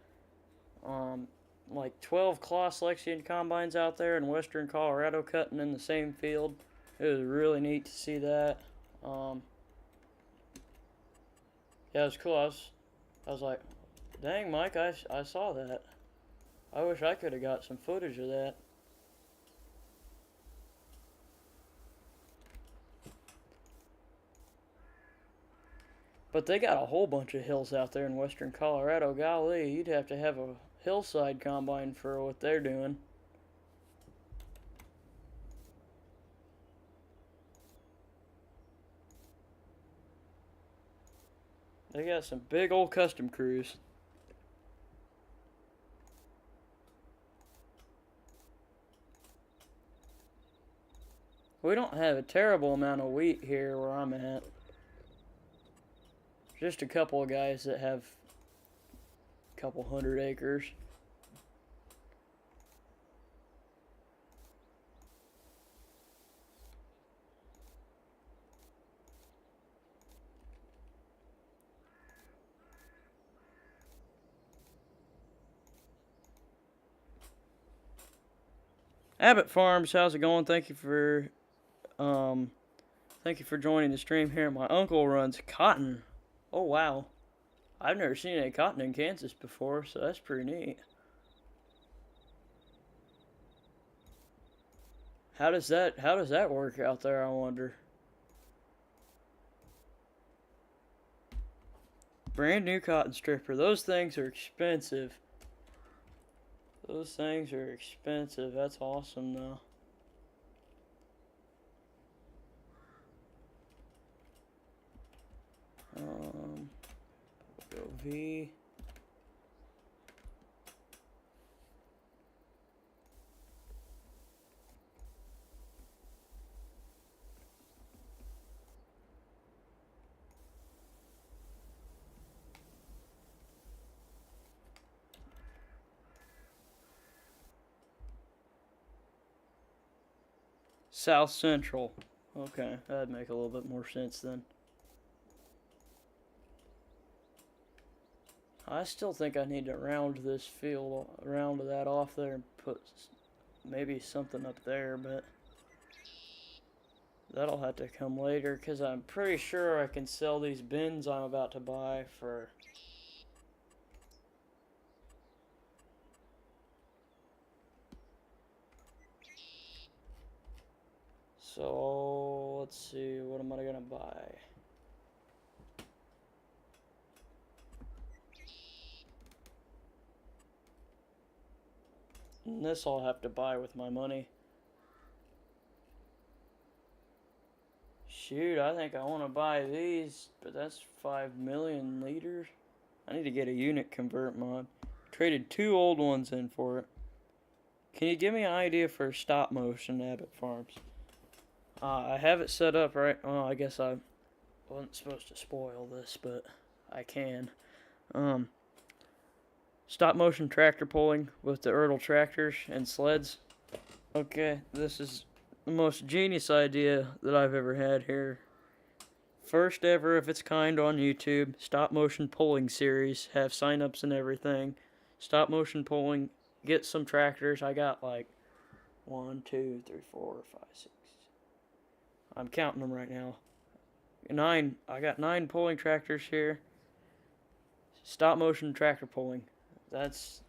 Like 12 Claas Lexion combines out there in western Colorado cutting in the same field. It was really neat to see that. Yeah, it was cool. I was like, dang, Mike, I saw that. I wish I could have got some footage of that. But they got a whole bunch of hills out there in western Colorado. Golly, you'd have to have a hillside combine for what they're doing. They got some big old custom crews. We don't have a terrible amount of wheat here where I'm at. Just a couple of guys that have a couple 100 acres. Abbott Farms, how's it going? Thank you for joining the stream here. My uncle runs cotton. Oh wow. I've never seen any cotton in Kansas before, so that's pretty neat. How does that work out there, I wonder? Brand new cotton stripper. Those things are expensive. Those things are expensive. That's awesome though. Go V. South Central. Okay, that'd make a little bit more sense then. I still think I need to round this field, round that off there and put maybe something up there, but that'll have to come later because I'm pretty sure I can sell these bins I'm about to buy for... So, let's see, what am I going to buy? And this I'll have to buy with my money. Shoot, I think I want to buy these, but that's 5 million liters. I need to get a unit convert mod. Traded 2 old ones in for it. Can you give me an idea for stop motion Abbott Farms? I have it set up right. Well, I guess I wasn't supposed to spoil this, but I can. Stop motion tractor pulling with the Ertl tractors and sleds. Okay, this is the most genius idea that I've ever had here. First ever of its kind on YouTube. Stop motion pulling series. Have signups and everything. Stop motion pulling. Get some tractors. I got like 1, 2, 3, 4, 5, 6. I'm counting them right now. 9. I got 9 pulling tractors here. Stop motion tractor pulling. That's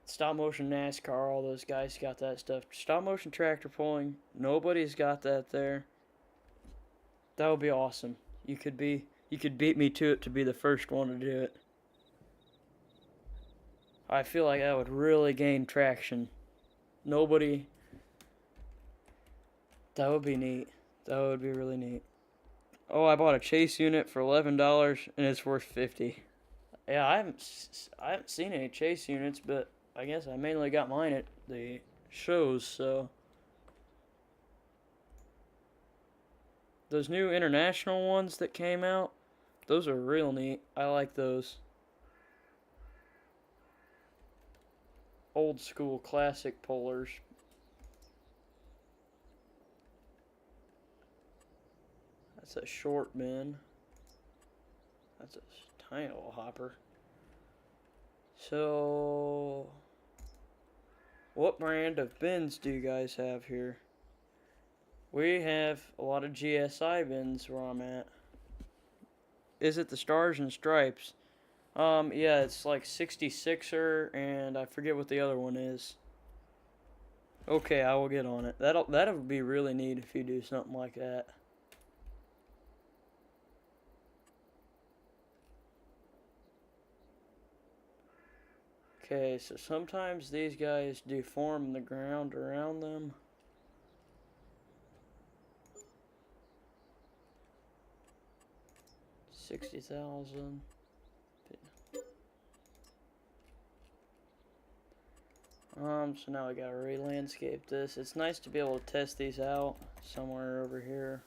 stop motion NASCAR. All those guys got that stuff. Stop motion tractor pulling. Nobody's got that there. That would be awesome. You could beat me to it to be the first one to do it. I feel like that would really gain traction. Nobody. That would be neat. That would be really neat. Oh, I bought a chase unit for $11 and it's worth $50. Yeah, I haven't seen any chase units, but I guess I mainly got mine at the shows, so. Those new international ones that came out, those are real neat. I like those. Old school classic pullers. That's a short bin. That's a tiny little hopper. So, what brand of bins do you guys have here? We have a lot of GSI bins where I'm at. Is it the Stars and Stripes? Yeah, it's like 66er, and I forget what the other one is. Okay, I will get on it. That'll be really neat if you do something like that. Okay, so sometimes these guys deform the ground around them. $60,000. So now I gotta re-landscape this. It's nice to be able to test these out somewhere over here.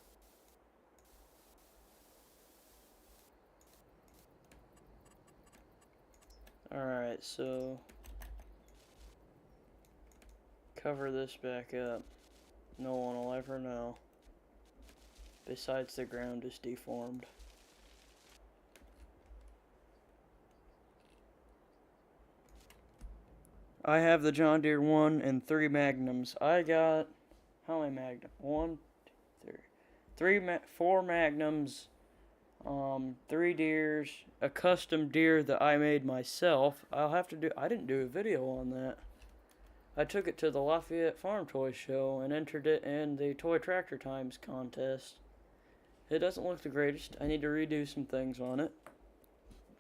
Alright, so cover this back up. No one will ever know. Besides, the ground is deformed. I have the John Deere 1 and 3 Magnums. I got, how many Magnums? 1, 2, 3. 4 Magnums, 3 Deeres, a custom Deere that I made myself. I didn't do a video on that. I took it to the Lafayette Farm Toy Show and entered it in the Toy Tractor Times contest. It doesn't look the greatest. I need to redo some things on it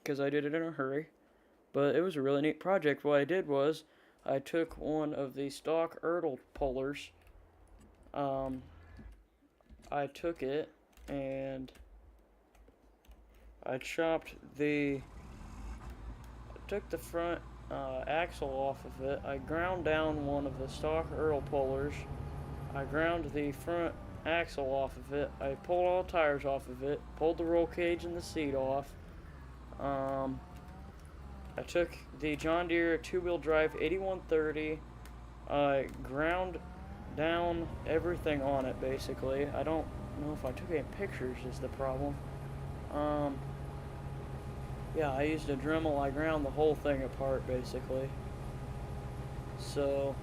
because I did it in a hurry. But it was a really neat project. What I did was I took one of the stock Erdl pullers. I took it and I took the front axle off of it. I ground down one of the stock Erdl pullers. I ground the front axle off of it. I pulled all the tires off of it. Pulled the roll cage and the seat off. I took the John Deere two-wheel drive 8130. I ground down everything on it, basically. I don't know if I took any pictures is the problem. Yeah, I used a Dremel. I ground the whole thing apart, basically. So,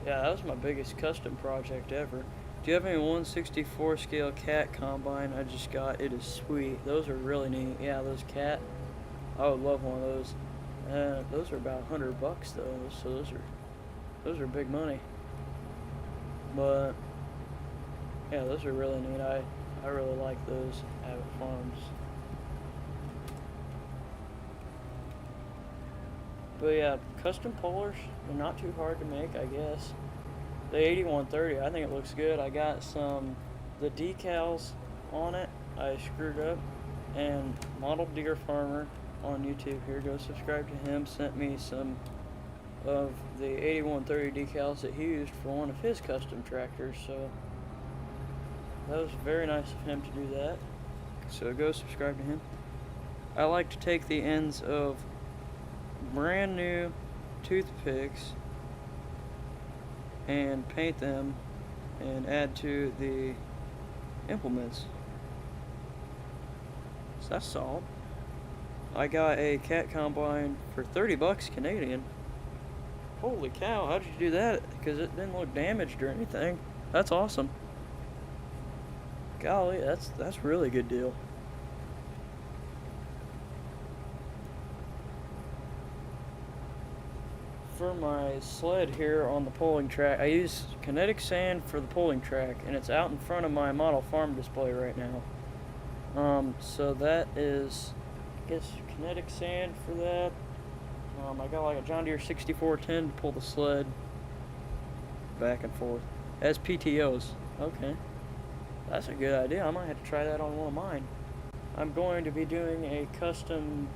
yeah, that was my biggest custom project ever. Do you have any 1/64 scale cat combine I just got? It is sweet. Those are really neat. Yeah, those cat. I would love one of those. Those are about $100 though, so those are big money. But yeah, those are really neat. I really like those Abbott Farms. But yeah, custom pullers, they're not too hard to make, I guess. The 8130, I think it looks good. I got the decals on it I screwed up, and Model Deer Farmer on YouTube, here, go subscribe to him, sent me some of the 8130 decals that he used for one of his custom tractors, so that was very nice of him to do that. So go subscribe to him. I like to take the ends of brand new toothpicks and paint them and add to the implements. So that's solid. I got a cat combine for $30 Canadian. Holy cow, how did you do that? Because it didn't look damaged or anything. That's awesome. Golly, that's really good deal. For my sled here on the pulling track, I use kinetic sand for the pulling track, and it's out in front of my model farm display right now. So that is, I guess, kinetic sand for that. I got like a John Deere 6410 to pull the sled back and forth as PTOs. Okay, that's a good idea. I might have to try that on one of mine. I'm going to be doing a custom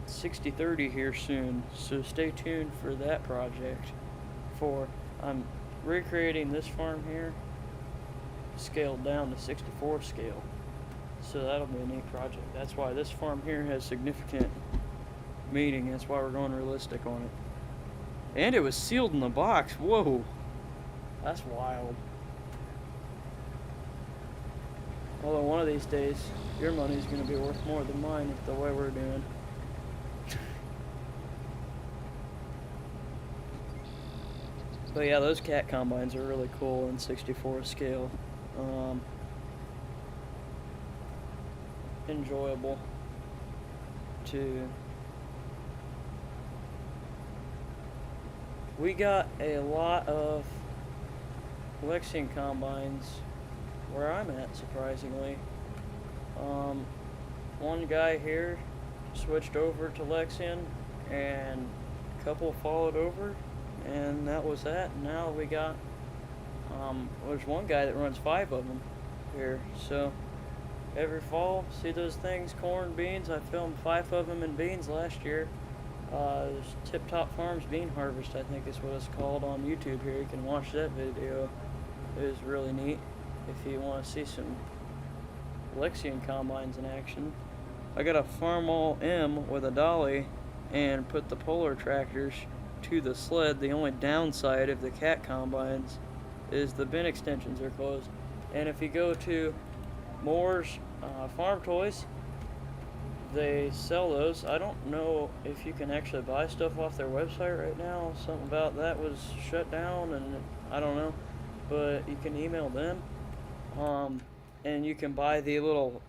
6030 here soon, so stay tuned for that project. I'm recreating this farm here, scaled down to 64 scale, so that'll be a neat project. That's why this farm here has significant meaning. That's why we're going realistic on it. And it was sealed in the box. Whoa, that's wild. Although one of these days your money's going to be worth more than mine with the way we're doing. But yeah, those cat combines are really cool in 64 scale. Enjoyable to. We got a lot of Lexian combines where I'm at, surprisingly. One guy here switched over to Lexian, and a couple followed over, and that was that. Now we got, there's one guy that runs 5 of them here, so every fall, see those things, corn, beans, I filmed 5 of them in beans last year. There's Tip Top Farms Bean Harvest, I think is what it's called, on YouTube here. You can watch that video. It was really neat if you want to see some Lexian combines in action. I got a Farmall M with a dolly and put the Polar tractors to the sled. The only downside of the cat combines is the bin extensions are closed. And if you go to Moore's Farm Toys, they sell those. I don't know if you can actually buy stuff off their website right now. Something about that was shut down, and I don't know. But you can email them, and you can buy the little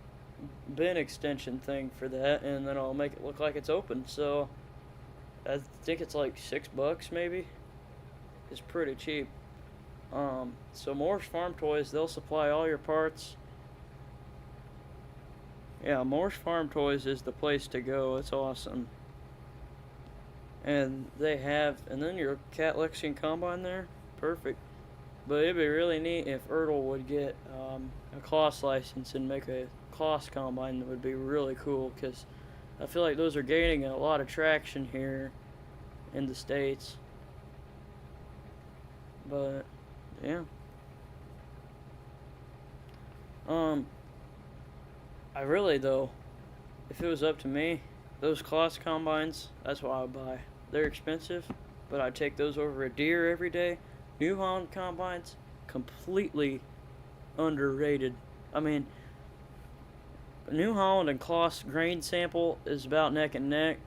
bin extension thing for that, and then I'll make it look like it's open. So I think it's like $6 maybe. It's pretty cheap. So Moore's Farm Toys, they'll supply all your parts Yeah, Morse Farm Toys is the place to go. It's awesome. And they have, and then your Cat Lexington Combine there, perfect. But it'd be really neat if Ertl would get a Kloss license and make a Kloss Combine. That would be really cool, because I feel like those are gaining a lot of traction here in the States. But, yeah. I really, though, if it was up to me, those Kloss Combines, that's what I would buy. They're expensive, but I'd take those over a Deere every day. New Holland Combines, completely underrated. I mean, New Holland and Kloss grain sample is about neck and neck,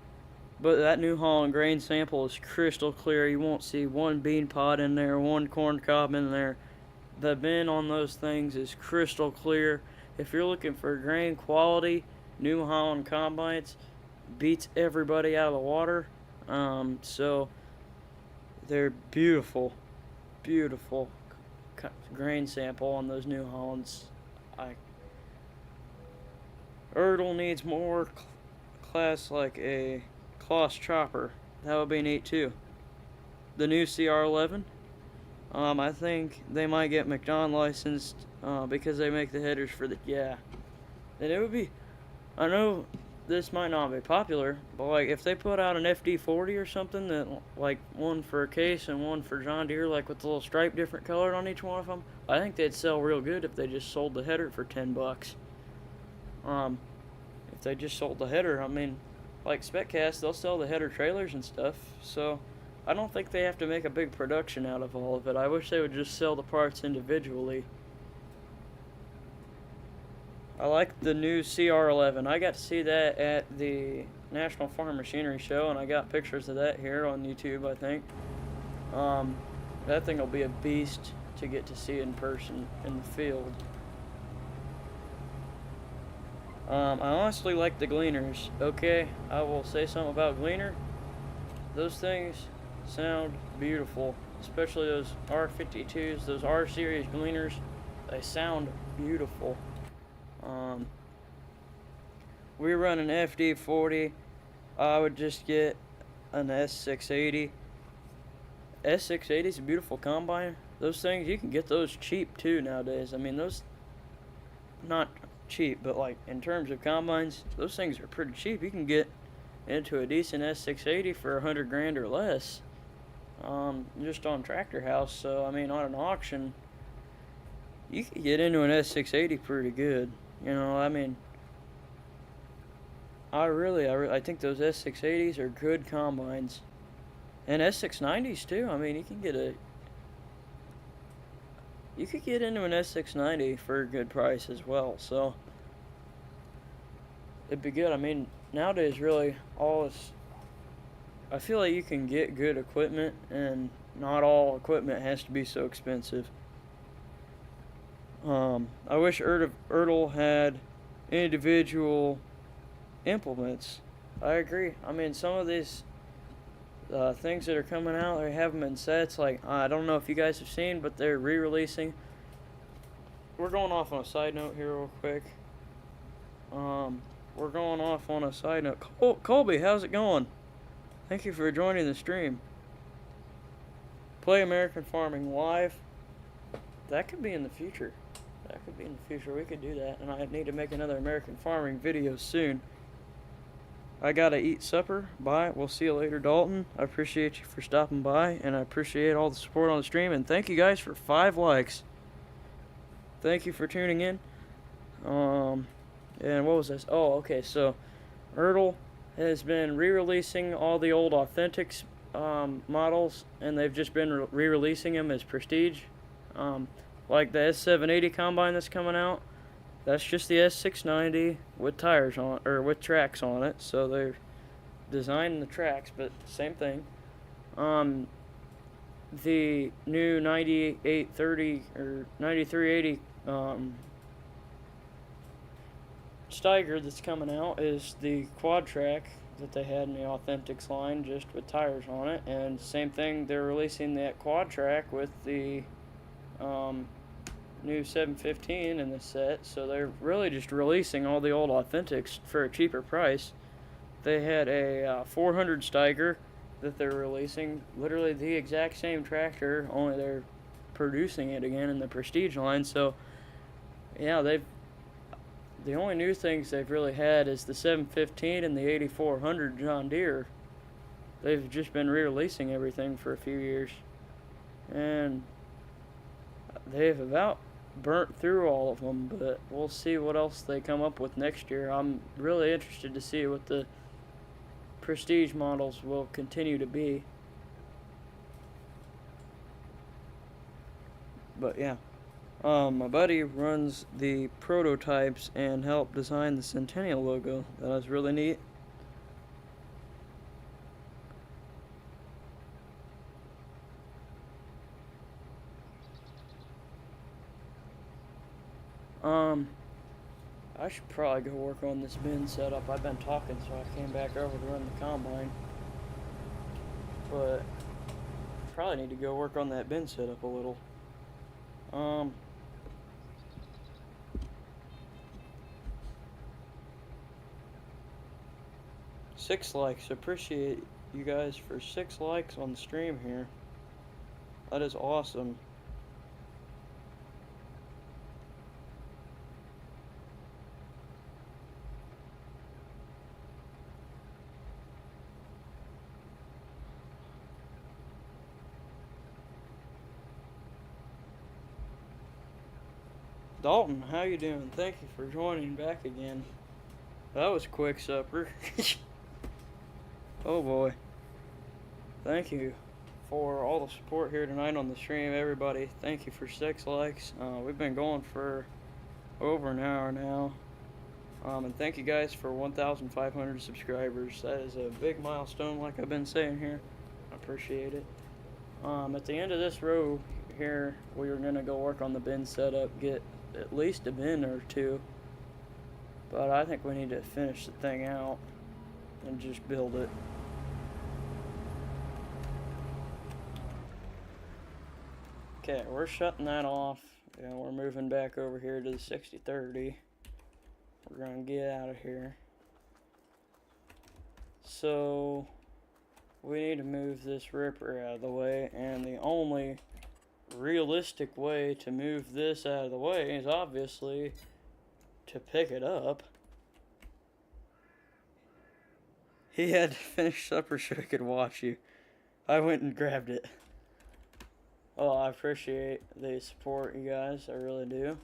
but that New Holland grain sample is crystal clear. You won't see one bean pod in there, one corn cob in there. The bin on those things is crystal clear. If you're looking for grain quality, New Holland Combines beats everybody out of the water. So they're beautiful, beautiful grain sample on those New Hollands. Ertl needs more class like a Kloss chopper. That would be neat too. The new CR11. I think they might get McDonald licensed because they make the headers for the, yeah. And it would be, I know this might not be popular, but like if they put out an FD40 or something, that like one for a case and one for John Deere, like with the little stripe different colored on each one of them, I think they'd sell real good if they just sold the header for $10. If they just sold the header, I mean, like SpecCast, they'll sell the header trailers and stuff, so I don't think they have to make a big production out of all of it. I wish they would just sell the parts individually. I like the new CR11. I got to see that at the National Farm Machinery Show, and I got pictures of that here on YouTube, I think. That thing will be a beast to get to see in person in the field. I honestly like the Gleaners. Okay, I will say something about Gleaner. Those things sound beautiful, especially those R52s, those R series Gleaners. They sound beautiful. We run an FD40. I would just get an S680. S680 is a beautiful combine. Those things, you can get those cheap too nowadays. I mean, those, not cheap, but like in terms of combines, those things are pretty cheap. You can get into a decent S680 for $100 grand or less, just on Tractor House. So I mean, on an auction, you could get into an S680 pretty good. You know, I mean, I think those S680s are good combines, and S690s too. I mean, you could get into an S690 for a good price as well. So it'd be good. I mean, nowadays, really, I feel like you can get good equipment, and not all equipment has to be so expensive. I wish Ertl had individual implements. I agree. I mean, some of these things that are coming out, they have them in sets. Like, I don't know if you guys have seen, but they're re-releasing. We're going off on a side note here real quick. We're going off on a side note. Colby, how's it going? Thank you for joining the stream. Play American Farming live. That could be in the future. That could be in the future. We could do that. And I need to make another American Farming video soon. I gotta eat supper. Bye. We'll see you later, Dalton. I appreciate you for stopping by, and I appreciate all the support on the stream. And thank you guys for 5 likes. Thank you for tuning in. And what was this? Oh, okay. So, Ertl has been re-releasing all the old Authentics models, and they've just been re-releasing them as prestige. Like the S780 combine that's coming out, that's just the S690 with tires on, or with tracks on it. So they're designing the tracks, but same thing. The new 9830 or 9380 Steiger that's coming out is the quad track that they had in the Authentics line, just with tires on it. And same thing, they're releasing that quad track with the new 715 in the set, so they're really just releasing all the old authentics for a cheaper price. They had a 400 Steiger that they're releasing, literally the exact same tractor, only they're producing it again in the Prestige line. So yeah, the only new things they've really had is the 715 and the 8400 John Deere. They've just been re-releasing everything for a few years, and they've about burnt through all of them, but we'll see what else they come up with next year. I'm really interested to see what the Prestige models will continue to be. But yeah, my buddy runs the prototypes and helped design the Centennial logo. That was really neat. I should probably go work on this bin setup. I've been talking, so I came back over to run the combine. But probably need to go work on that bin setup a little. 6 likes. Appreciate you guys for 6 likes on the stream here. That is awesome. Dalton, how you doing? Thank you for joining back again. That was quick supper. Oh boy. Thank you for all the support here tonight on the stream, everybody. Thank you for 6 likes. We've been going for over an hour now. And thank you guys for 1,500 subscribers. That is a big milestone, like I've been saying here. I appreciate it. At the end of this row here, we are going to go work on the bin setup, get at least a bin or two. But I think we need to finish the thing out and just build it. Okay, we're shutting that off, and we're moving back over here to the 6030. We're going to get out of here. So we need to move this ripper out of the way, and the only realistic way to move this out of the way is obviously to pick it up. He had to finish supper so he could watch you. I went and grabbed it. Oh, I appreciate the support, you guys. I really do.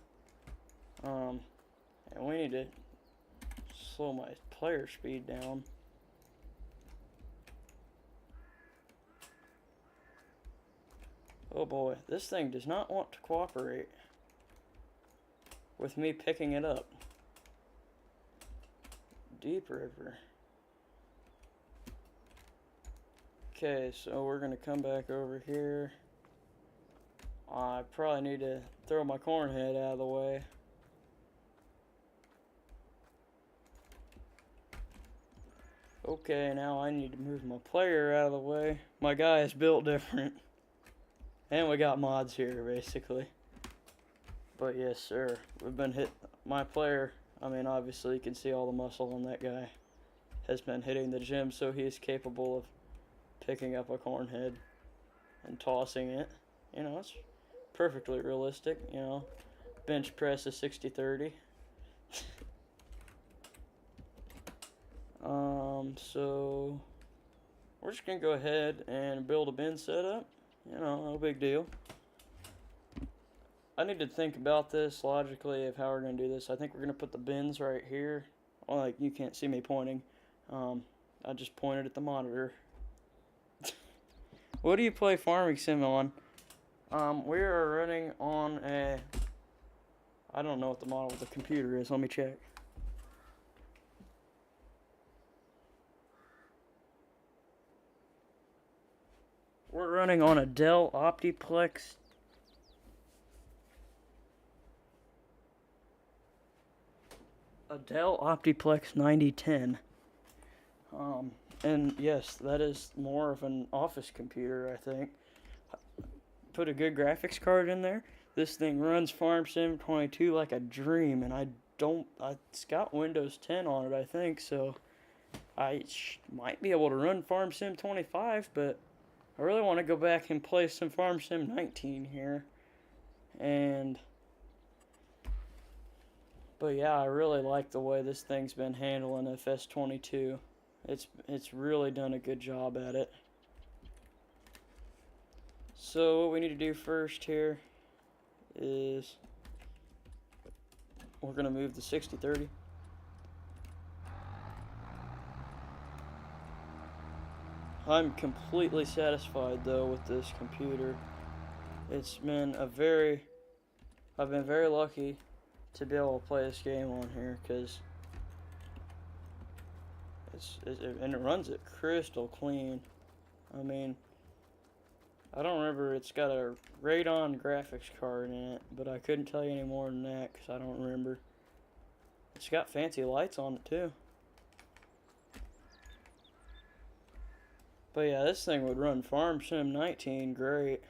And we need to slow my player speed down. Oh boy, this thing does not want to cooperate with me picking it up. Deep river. Okay, so we're gonna come back over here. I probably need to throw my corn head out of the way. Okay, now I need to move my player out of the way. My guy is built different. And we got mods here, basically. But yes, sir. We've been hit. My player, I mean, obviously you can see all the muscle on that guy. Has been hitting the gym, so he is capable of picking up a corn head and tossing it. You know, it's perfectly realistic, you know. Bench press is 60-30. So we're just gonna go ahead and build a bin setup. You know, no big deal. I need to think about this logically of how we're gonna do this. I think we're gonna put the bins right here. Well, like, you can't see me pointing. I just pointed at the monitor. What do you play Farming Sim on? We are running on a... I don't know what the model of the computer is. Let me check. We're running on a Dell Optiplex. A Dell Optiplex 9010. And yes, that is more of an office computer, I think. Put a good graphics card in there. This thing runs Farm Sim 22 like a dream, and it's got Windows 10 on it, I think, so I might be able to run Farm Sim 25, but I really want to go back and play some Farm Sim 19 here. But yeah, I really like the way this thing's been handling FS22. It's really done a good job at it. So what we need to do first here is we're going to move the 6030. I'm completely satisfied though with this computer. I've been very lucky to be able to play this game on here because and it runs it crystal clean. I mean, I don't remember, it's got a Radeon graphics card in it, but I couldn't tell you any more than that because I don't remember. It's got fancy lights on it too. But yeah, this thing would run Farm Sim 19 great.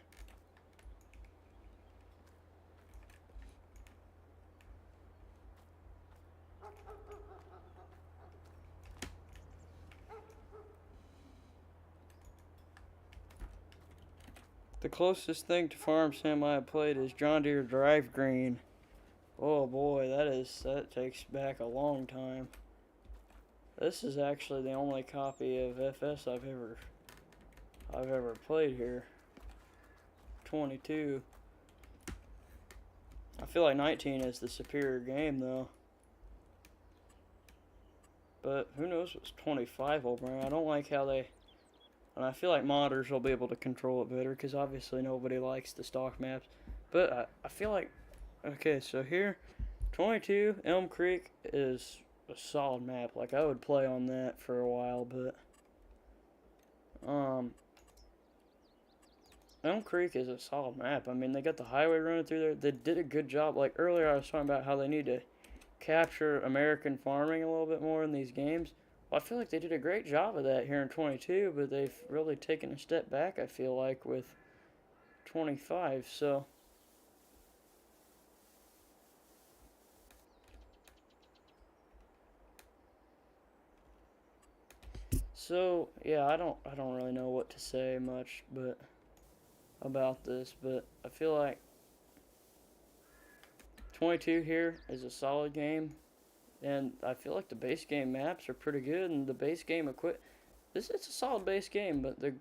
The closest thing to Farm Sim I have played is John Deere Drive Green. Oh boy, that takes back a long time. This is actually the only copy of FS I've ever played here. 22. I feel like 19 is the superior game though. But who knows what 25 will bring. I don't like how they... And I feel like modders will be able to control it better because obviously nobody likes the stock maps. But I feel like... Okay, so here, 22, Elm Creek is a solid map. Like, I would play on that for a while, but... Elm Creek is a solid map. I mean, they got the highway running through there. They did a good job. Like, earlier I was talking about how they need to capture American farming a little bit more in these games. Well, I feel like they did a great job of that here in 22, but they've really taken a step back, I feel like, with 25, so... So, yeah, I don't really know what to say much about this, but I feel like 22 here is a solid game, and I feel like the base game maps are pretty good, and the base game it's a solid base game, but the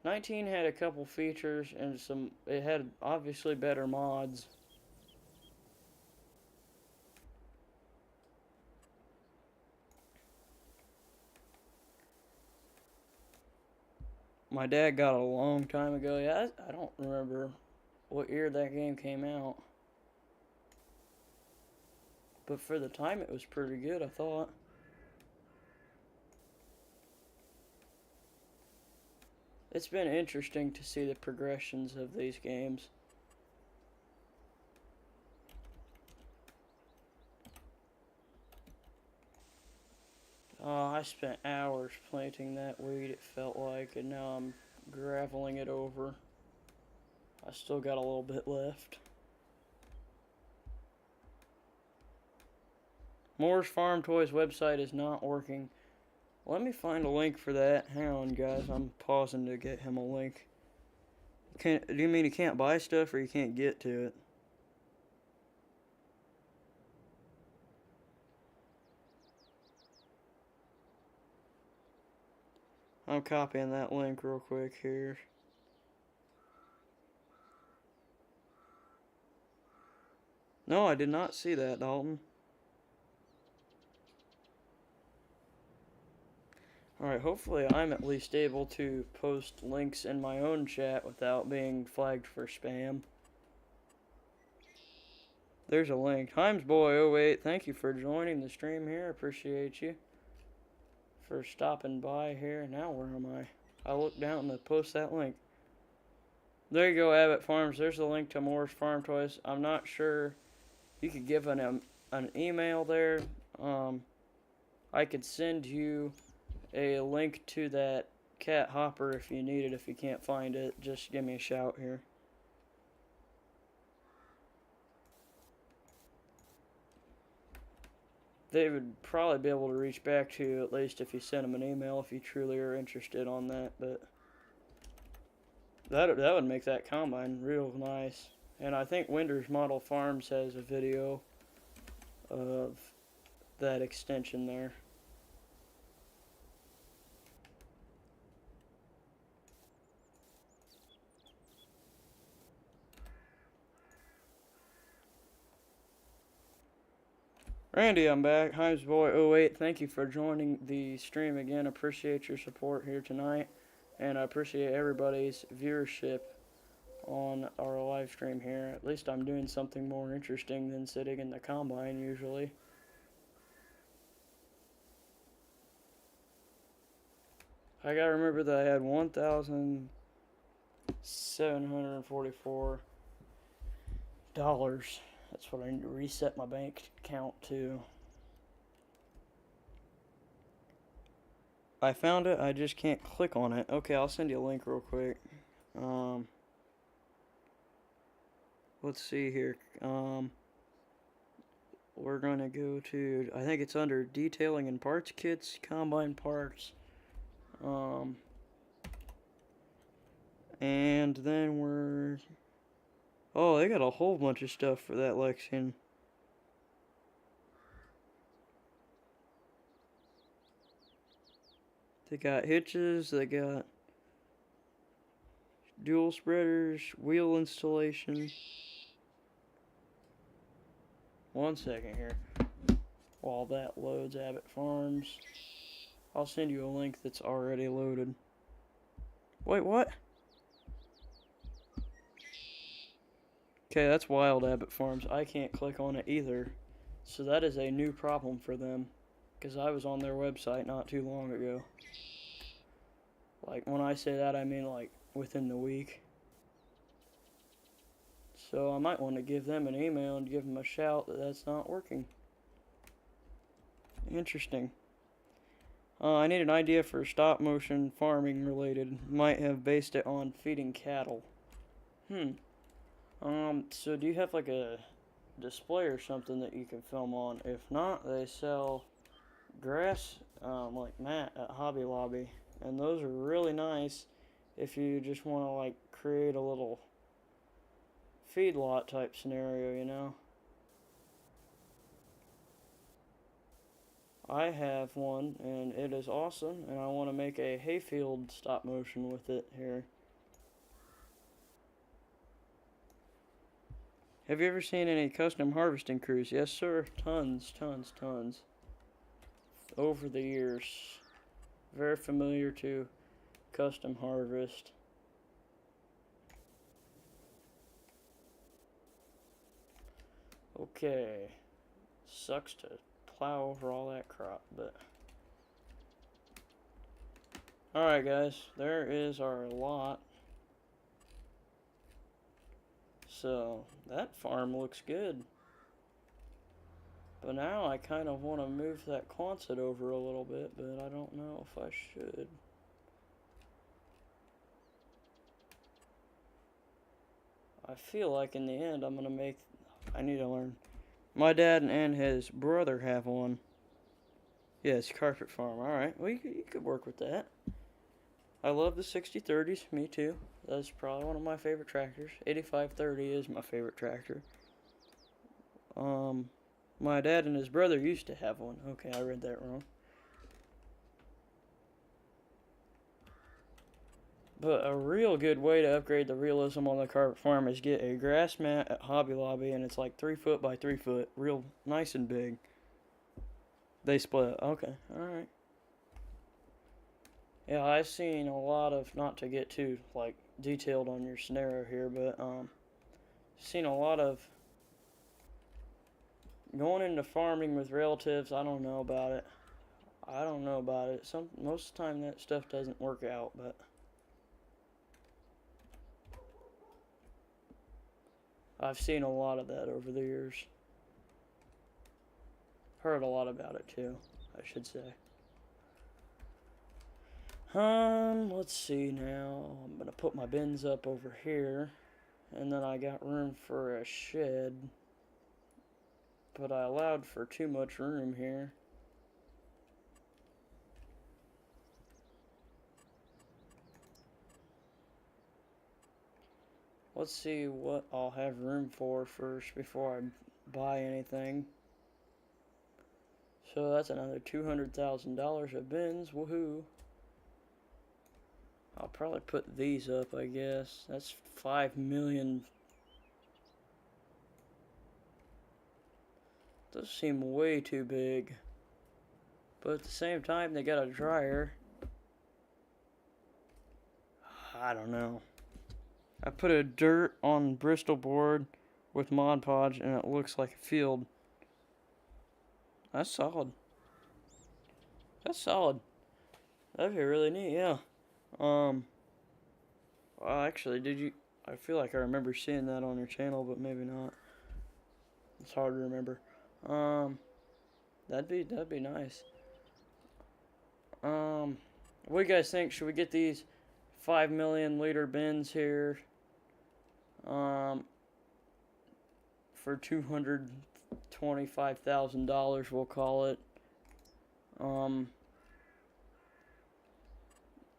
19 had a couple features, and it had obviously better mods. My dad got it a long time ago. Yeah, I don't remember what year that game came out. But for the time, it was pretty good, I thought. It's been interesting to see the progressions of these games. I spent hours planting that weed, it felt like, and now I'm graveling it over. I still got a little bit left. Moore's Farm Toys website is not working. Let me find a link for that. Hang on, guys. I'm pausing to get him a link. Do you mean you can't buy stuff or you can't get to it? I'm copying that link real quick here. No, I did not see that, Dalton. Alright, hopefully I'm at least able to post links in my own chat without being flagged for spam. There's a link. HimesBoy08, thank you for joining the stream here. Appreciate you for stopping by here. Now where am I? I look down to post that link. There you go, Abbott Farms. There's the link to Moore's Farm Toys. I'm not sure. You could give an email there. I could send you a link to that cat hopper if you need it. If you can't find it, just give me a shout here. they would probably be able to reach back to you, at least if you send them an email if you truly are interested on that. But that would make that combine real nice. And I think Winder's Model Farms has a video of that extension there. Randy, I'm back. HimesBoy08. Thank you for joining the stream again. Appreciate your support here tonight, and I appreciate everybody's viewership on our live stream here. At least I'm doing something more interesting than sitting in the combine usually. I gotta remember that I had $1,744. That's what I need to reset my bank account to. I found it, I just can't click on it. Okay, I'll send you a link real quick. Let's see here. We're gonna go to, I think it's under detailing and parts kits, combine parts. And then we're, oh, they got a whole bunch of stuff for that Lexion. They got hitches, they got dual spreaders, wheel installation. One second here. While that loads Abbott Farms, I'll send you a link that's already loaded. Wait, what? Okay, that's Wild Abbott Farms. I can't click on it either. So that is a new problem for them. Because I was on their website not too long ago. Like, when I say that, I mean like within the week. So I might want to give them an email and give them a shout that that's not working. Interesting. I need an idea for stop motion farming related. Might have based it on feeding cattle. So do you have like a display or something that you can film on? If not, they sell grass like mat at Hobby Lobby, and those are really nice if you just want to like create a little feedlot type scenario, you know. I have one and it is awesome, and I want to make a hayfield stop motion with it here. Have you ever seen any custom harvesting crews? Yes, sir. Tons. Over the years. Very familiar to custom harvest. Okay. Sucks to plow over all that crop, but... Alright, guys. There is our lot. So, that farm looks good. But now I kind of want to move that Quonset over a little bit, but I don't know if I should. I feel like in the end I'm going to make... I need to learn. My dad and his brother have one. Yes, carpet farm. Alright, well you could work with that. I love the 6030s, me too. That's probably one of my favorite tractors. 8530 is my favorite tractor. My dad and his brother used to have one. Okay, I read that wrong. But a real good way to upgrade the realism on the carpet farm is get a grass mat at Hobby Lobby, and it's like 3 foot by 3 foot, real nice and big. They split. Okay, alright. Yeah, I've seen a lot of, not to get too like detailed on your scenario here, but seen a lot of going into farming with relatives. I don't know about it. Most of the time that stuff doesn't work out, but I've seen a lot of that over the years. Heard a lot about it too, I should say. Let's see now. I'm gonna put my bins up over here, and then I got room for a shed. but I allowed for too much room here. Let's see what I'll have room for first before I buy anything. So that's another $200,000 of bins. Woohoo! I'll probably put these up, I guess. That's 5 million. Those seem way too big. But at the same time, they got a dryer. I don't know. I put a dirt on Bristol board with Mod Podge and it looks like a field. That's solid. That's solid. That'd be really neat, yeah. Well, actually, did you? I feel like I remember seeing that on your channel, but maybe not. It's hard to remember. That'd be nice. What do you guys think? Should we get these 5 million liter bins here? For $225,000, we'll call it.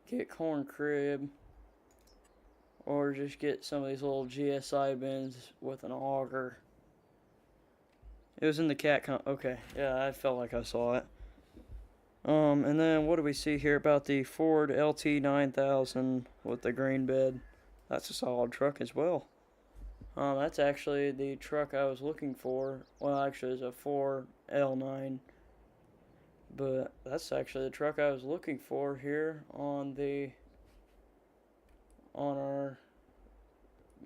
Get corn crib, or just get some of these little GSI bins with an auger. It was in the cat okay, yeah, I felt like I saw it. And then what do we see here about the Ford LT9000 with the grain bed? That's a solid truck as well. That's actually the truck I was looking for. Well, actually, it's a 4L9. But that's actually the truck I was looking for here on our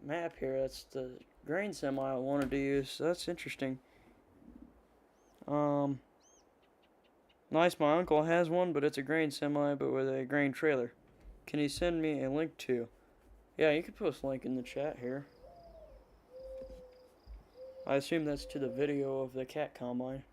map here. That's the grain semi I wanted to use. So that's interesting. Nice, my uncle has one, but it's a grain semi, but with a grain trailer. Can you send me a link to? Yeah, you can post a link in the chat here. I assume that's to the video of the cat combine.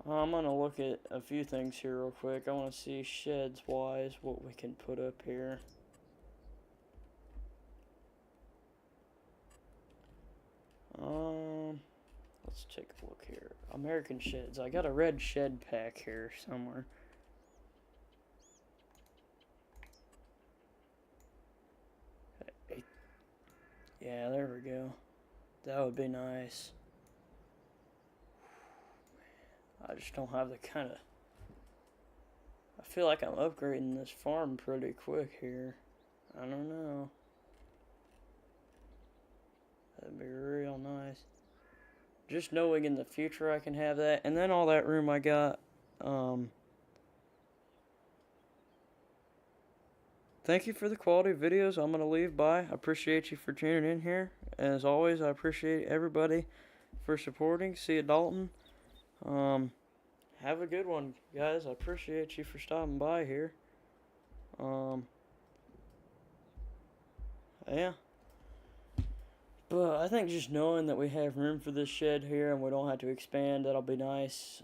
I'm gonna look at a few things here real quick. I want to see sheds wise what we can put up here. Let's take a look here. American sheds. I got a red shed pack here somewhere. Yeah, there we go. That would be nice. I just don't have the kind of... I feel like I'm upgrading this farm pretty quick here. I don't know. That'd be real nice. Just knowing in the future I can have that. And then all that room I got. Thank you for the quality videos. I'm going to leave. Bye. I appreciate you for tuning in here. As always, I appreciate everybody for supporting. See you, Dalton. Have a good one, guys. I appreciate you for stopping by here. Yeah. But I think just knowing that we have room for this shed here and we don't have to expand, that'll be nice.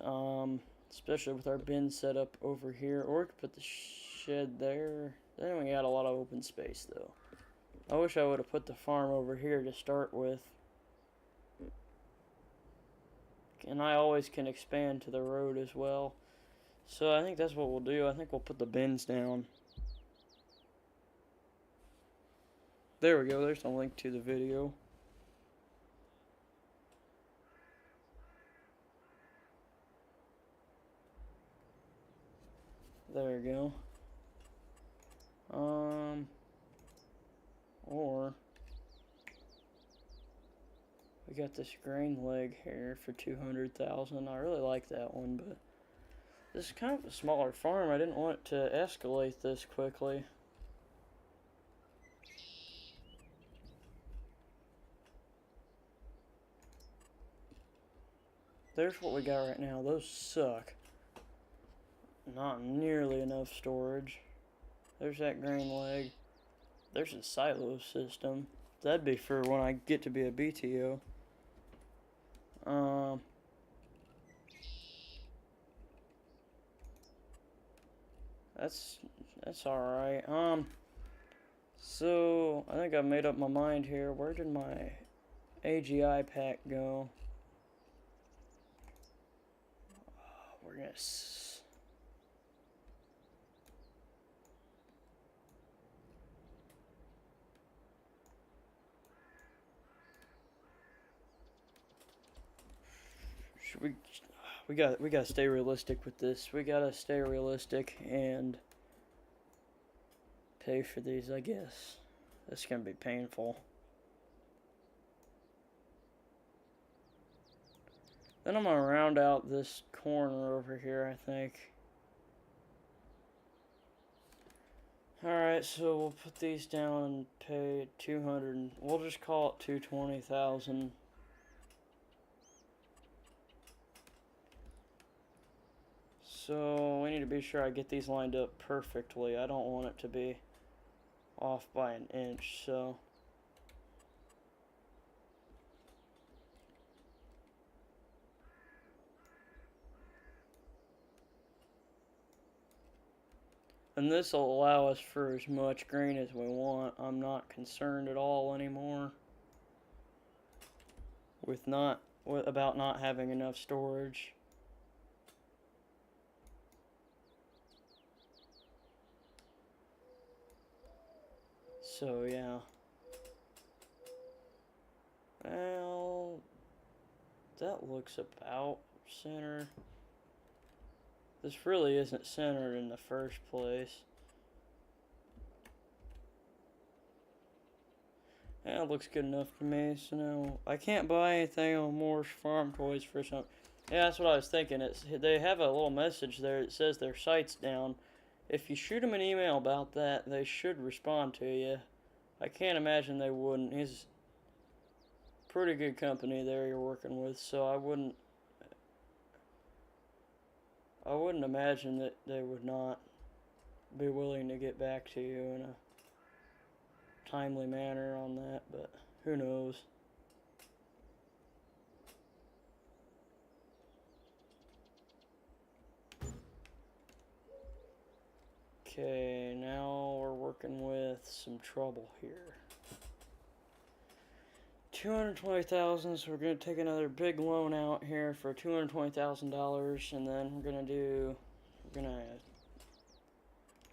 Especially with our bin set up over here. Or we could put the shed there. Then we got a lot of open space, though. I wish I would have put the farm over here to start with. And I always can expand to the road as well. So I think that's what we'll do. I think we'll put the bins down. There we go. There's a link to the video. There we go. Or we got this grain leg here for 200,000. I really like that one, but this is kind of a smaller farm. I didn't want to escalate this quickly. There's what we got right now. Those suck. Not nearly enough storage. There's that grain leg. There's a silo system. That'd be for when I get to be a BTO. That's alright. So, I think I made up my mind here. Where did my AGI pack go? We're gonna... Should we... We gotta stay realistic with this. We gotta stay realistic and pay for these, I guess. That's gonna be painful. Then I'm gonna round out this corner over here, I think. Alright, so we'll put these down and pay 200. We'll just call it 220,000. So we need to be sure I get these lined up perfectly. I don't want it to be off by an inch, so... And this will allow us for as much green as we want. I'm not concerned at all anymore about not having enough storage. So yeah. Well, that looks about center. This really isn't centered in the first place. Yeah, it looks good enough to me. So now I can't buy anything on Moore's Farm Toys for some. Yeah, that's what I was thinking. They have a little message there that says their site's down. If you shoot them an email about that, they should respond to you. I can't imagine they wouldn't. He's pretty good company there you're working with, so I wouldn't imagine that they would not be willing to get back to you in a timely manner on that, but who knows. Okay, now we're working with some trouble here. 220,000, so we're gonna take another big loan out here for $220,000, and then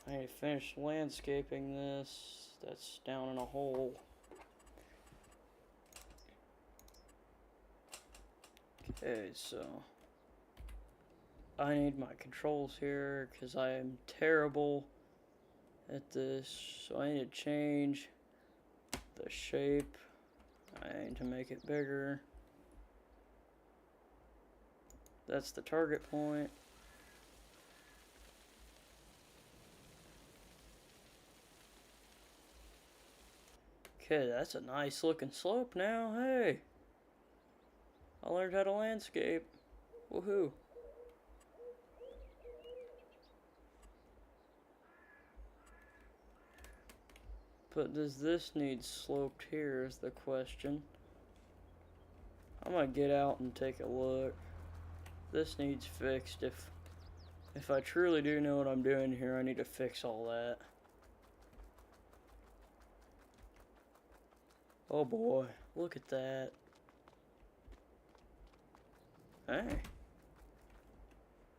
I need to finish landscaping this. That's down in a hole. Okay, so I need my controls here because I am terrible at this, so I need to change the shape. I need to make it bigger. That's the target point. Okay, that's a nice looking slope now. Hey, I learned how to landscape. Woohoo. But does this need sloped here is the question. I'm gonna get out and take a look. This needs fixed. If I truly do know what I'm doing here, I need to fix all that. Oh boy, look at that. Hey.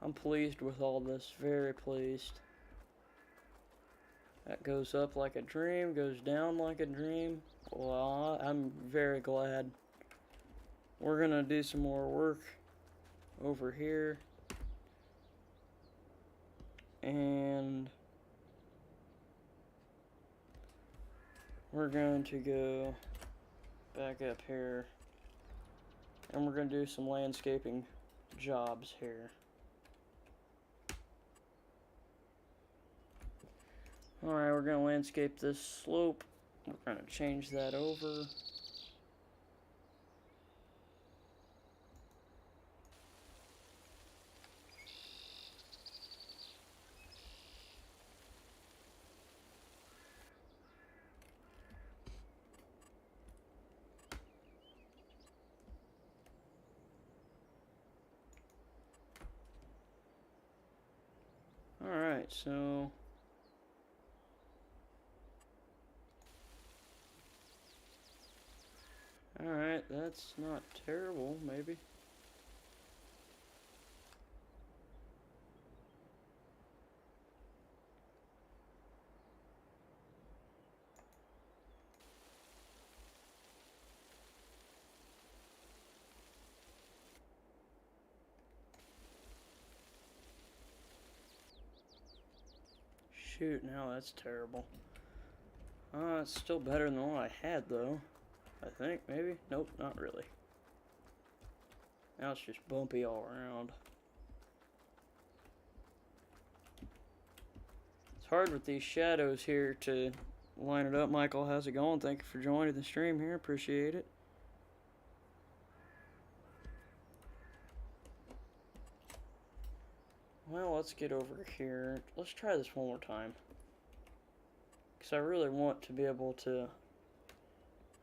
I'm pleased with all this, very pleased. That goes up like a dream, goes down like a dream. Well, I'm very glad. We're gonna do some more work over here. And we're going to go back up here. And we're gonna do some landscaping jobs here. Alright, we're going to landscape this slope. We're going to change that over. Alright, so Alright, that's not terrible, maybe. Shoot, now that's terrible. It's still better than the one I had, though. I think, maybe? Nope, not really. Now it's just bumpy all around. It's hard with these shadows here to line it up. Michael, how's it going? Thank you for joining the stream here. Appreciate it. Well, let's get over here. Let's try this one more time. Because I really want to be able to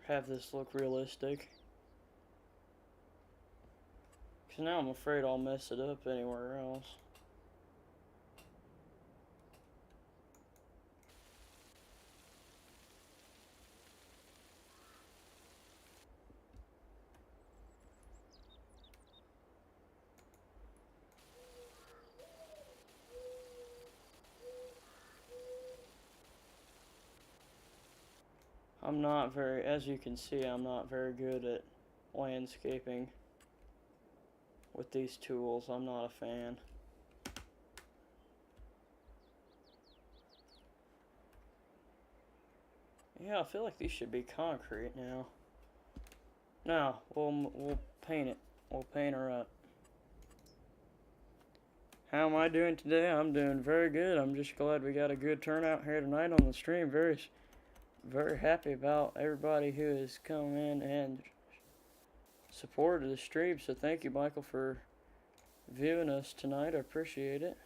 have this look realistic. Because now I'm afraid I'll mess it up anywhere else. I'm not very, as you can see, I'm not very good at landscaping with these tools. I'm not a fan. Yeah, I feel like these should be concrete now. No, we'll paint it. We'll paint her up. How am I doing today? I'm doing very good. I'm just glad we got a good turnout here tonight on the stream. Very happy about everybody who has come in and supported the stream. So thank you, Michael, for viewing us tonight. I appreciate it.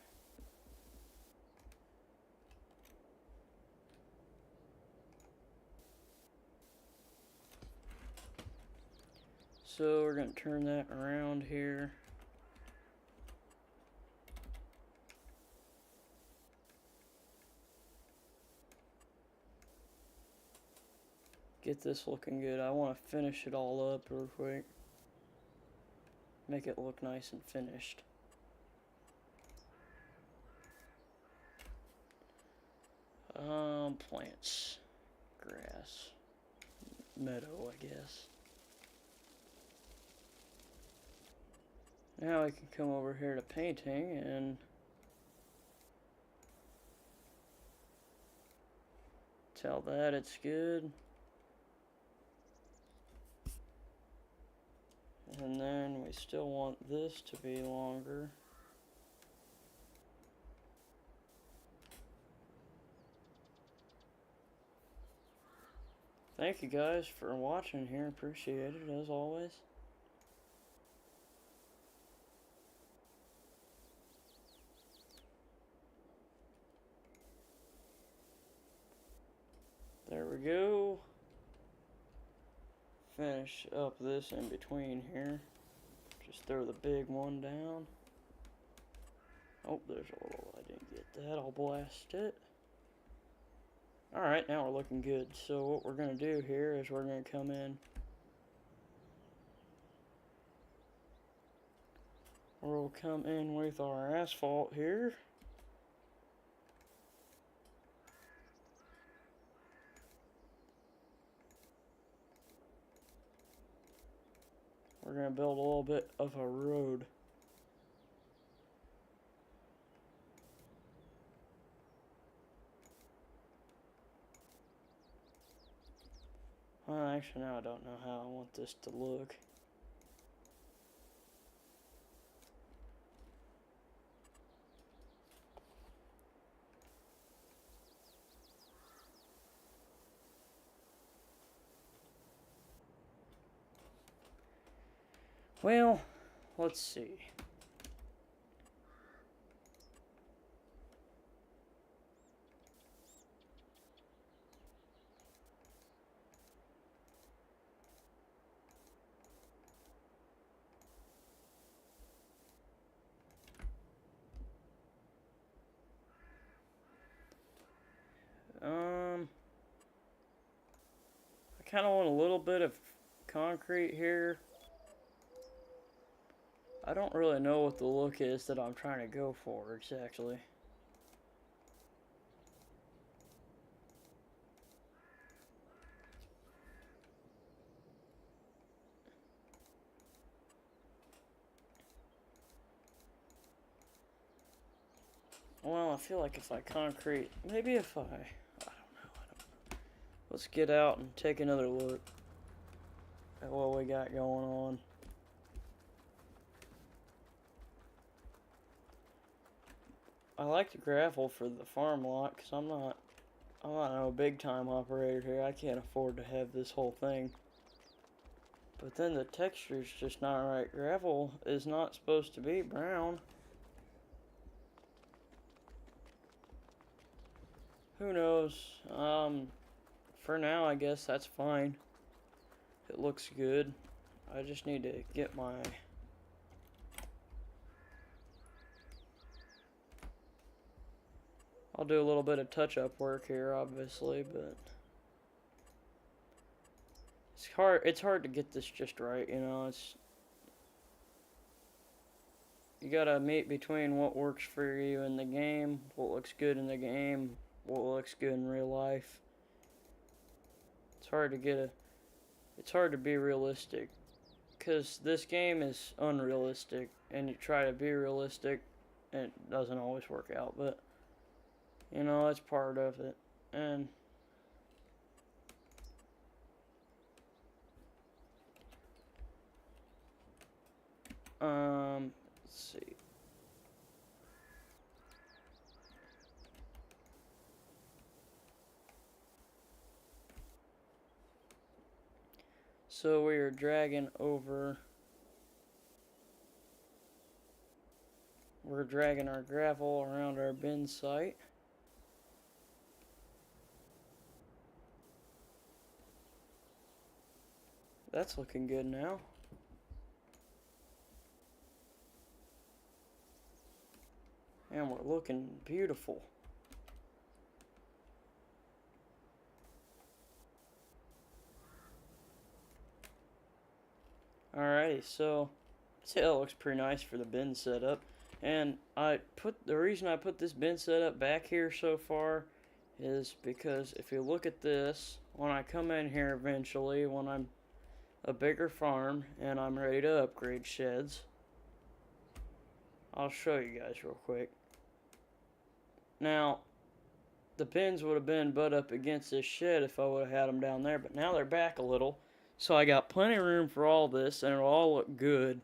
So we're going to turn that around here. Get this looking good. I want to finish it all up real quick. Make it look nice and finished. Plants. Grass. Meadow, I guess. Now I can come over here to painting and tell that it's good. And then we still want this to be longer. Thank you guys for watching here. Appreciate it as always. There we go. Finish up this in between here. Just throw the big one down. Oh, there's a little, I didn't get that. I'll blast it. Alright, now we're looking good. So what we're going to do here is we're going to come in. We'll come in with our asphalt here. We're going to build a little bit of a road. Actually, now I don't know how I want this to look. Well, let's see. I kind of want a little bit of concrete here. I don't really know what the look is that I'm trying to go for exactly. Well, I feel like if I concrete, maybe if I don't know. Let's get out and take another look at what we got going on. I like the gravel for the farm lot because I'm not no big time operator here. I can't afford to have this whole thing. But then the texture's just not right. Gravel is not supposed to be brown. Who knows? For now, I guess that's fine. It looks good. I just need to get my... I'll do a little bit of touch-up work here, obviously, but... It's hard to get this just right, you know, you gotta meet between what works for you in the game, what looks good in the game, what looks good in real life. It's hard to be realistic, because this game is unrealistic, and you try to be realistic, and it doesn't always work out, but, you know, that's part of it, and... let's see. So we are dragging over. We're dragging our gravel around our bin site. That's looking good now. And we're looking beautiful. Alrighty, so I'd say that looks pretty nice for the bin setup. And the reason I put this bin setup back here so far is because if you look at this, when I come in here eventually, when I'm a bigger farm and I'm ready to upgrade sheds, I'll show you guys real quick. Now, the bins would have been butt up against this shed if I would have had them down there, but now they're back a little. So I got plenty of room for all this, and it'll all look good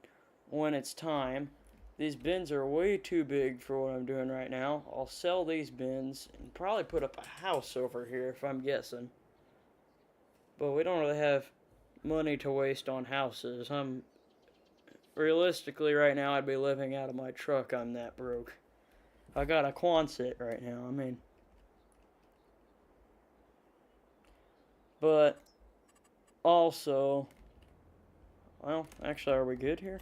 when it's time. These bins are way too big for what I'm doing right now. I'll sell these bins and probably put up a house over here if I'm guessing. But we don't really have money to waste on houses. Realistically right now I'd be living out of my truck. I'm that broke. I got a Quonset right now, I mean. But also, well, actually, are we good here?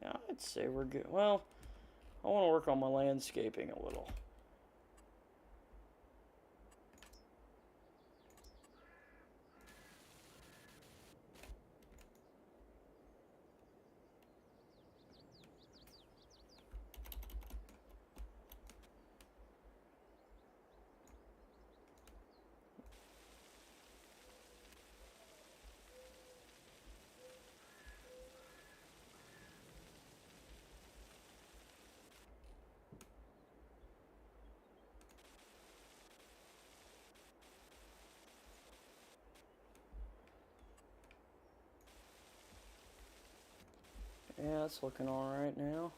Yeah, I'd say we're good. Well, I want to work on my landscaping a little. Yeah, it's looking alright now.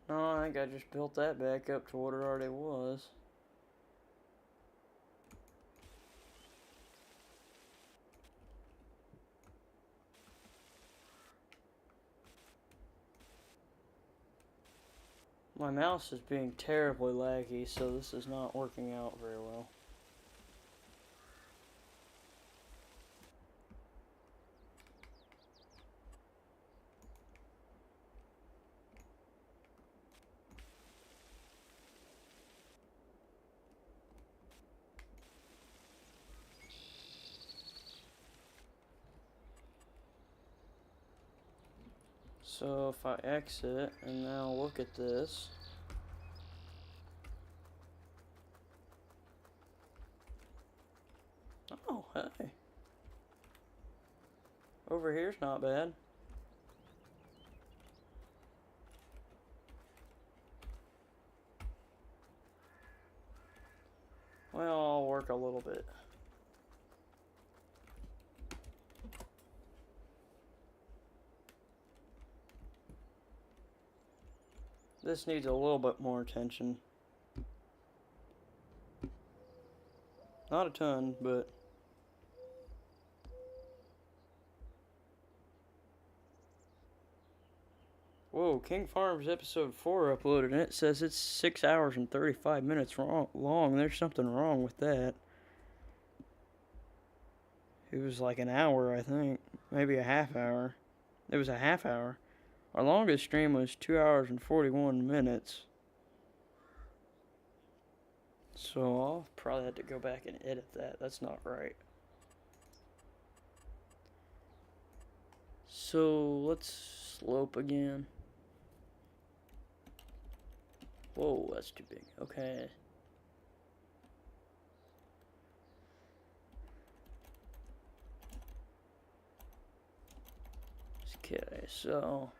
No, I think I just built that back up to what it already was. My mouse is being terribly laggy, so this is not working out very well. So if I exit and now look at this. Oh, hey. Over here's not bad. Well, I'll work a little bit. This needs a little bit more attention. Not a ton, but... Whoa, King Farms episode 4 uploaded, and it says it's 6 hours and 35 minutes long. There's something wrong with that. It was like an hour, I think. Maybe a half hour. It was a half hour. Our longest stream was 2 hours and 41 minutes. So I'll probably have to go back and edit that. That's not right. So let's slope again. Whoa, that's too big. Okay. Okay, so...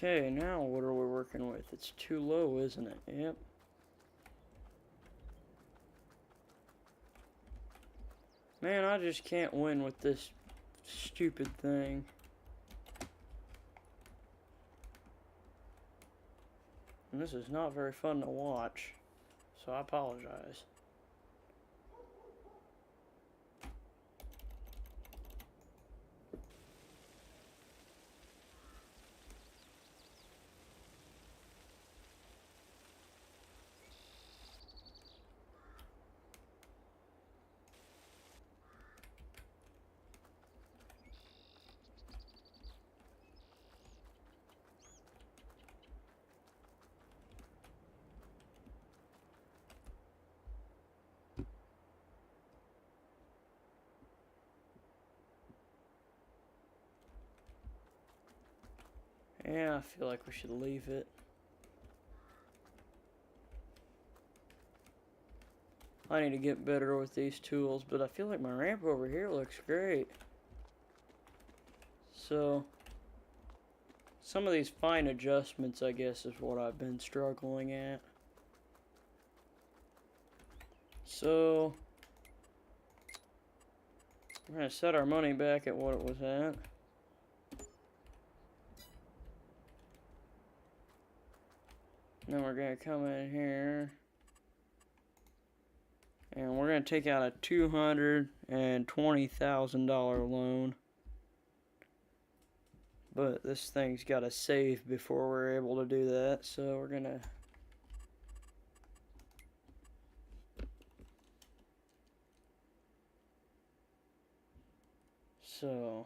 Okay, now what are we working with? It's too low, isn't it? Yep. Man, I just can't win with this stupid thing. And this is not very fun to watch, so I apologize. Yeah, I feel like we should leave it. I need to get better with these tools, but I feel like my ramp over here looks great. So, some of these fine adjustments, I guess, is what I've been struggling at. So, we're going to set our money back at what it was at. Then we're going to come in here. And we're going to take out a $220,000 loan. But this thing's got to save before we're able to do that. So we're going to... So...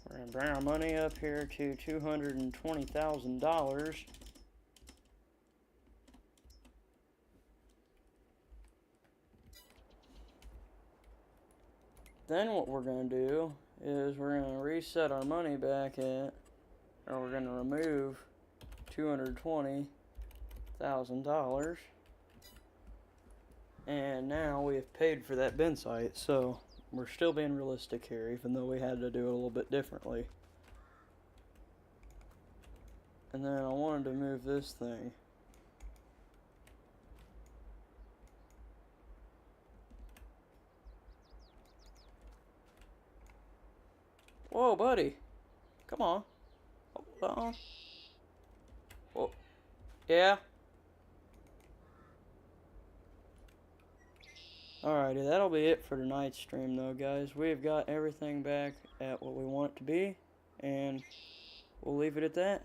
we're going to bring our money up here to $220,000. Then what we're going to do is we're going to reset our money back at, or we're going to remove $220,000. And now we have paid for that bin site, so we're still being realistic here, even though we had to do it a little bit differently. And then I wanted to move this thing. Whoa, buddy. Come on. Hold on. Whoa. Yeah. Alrighty, that'll be it for tonight's stream though, guys. We've got everything back at what we want it to be, and we'll leave it at that.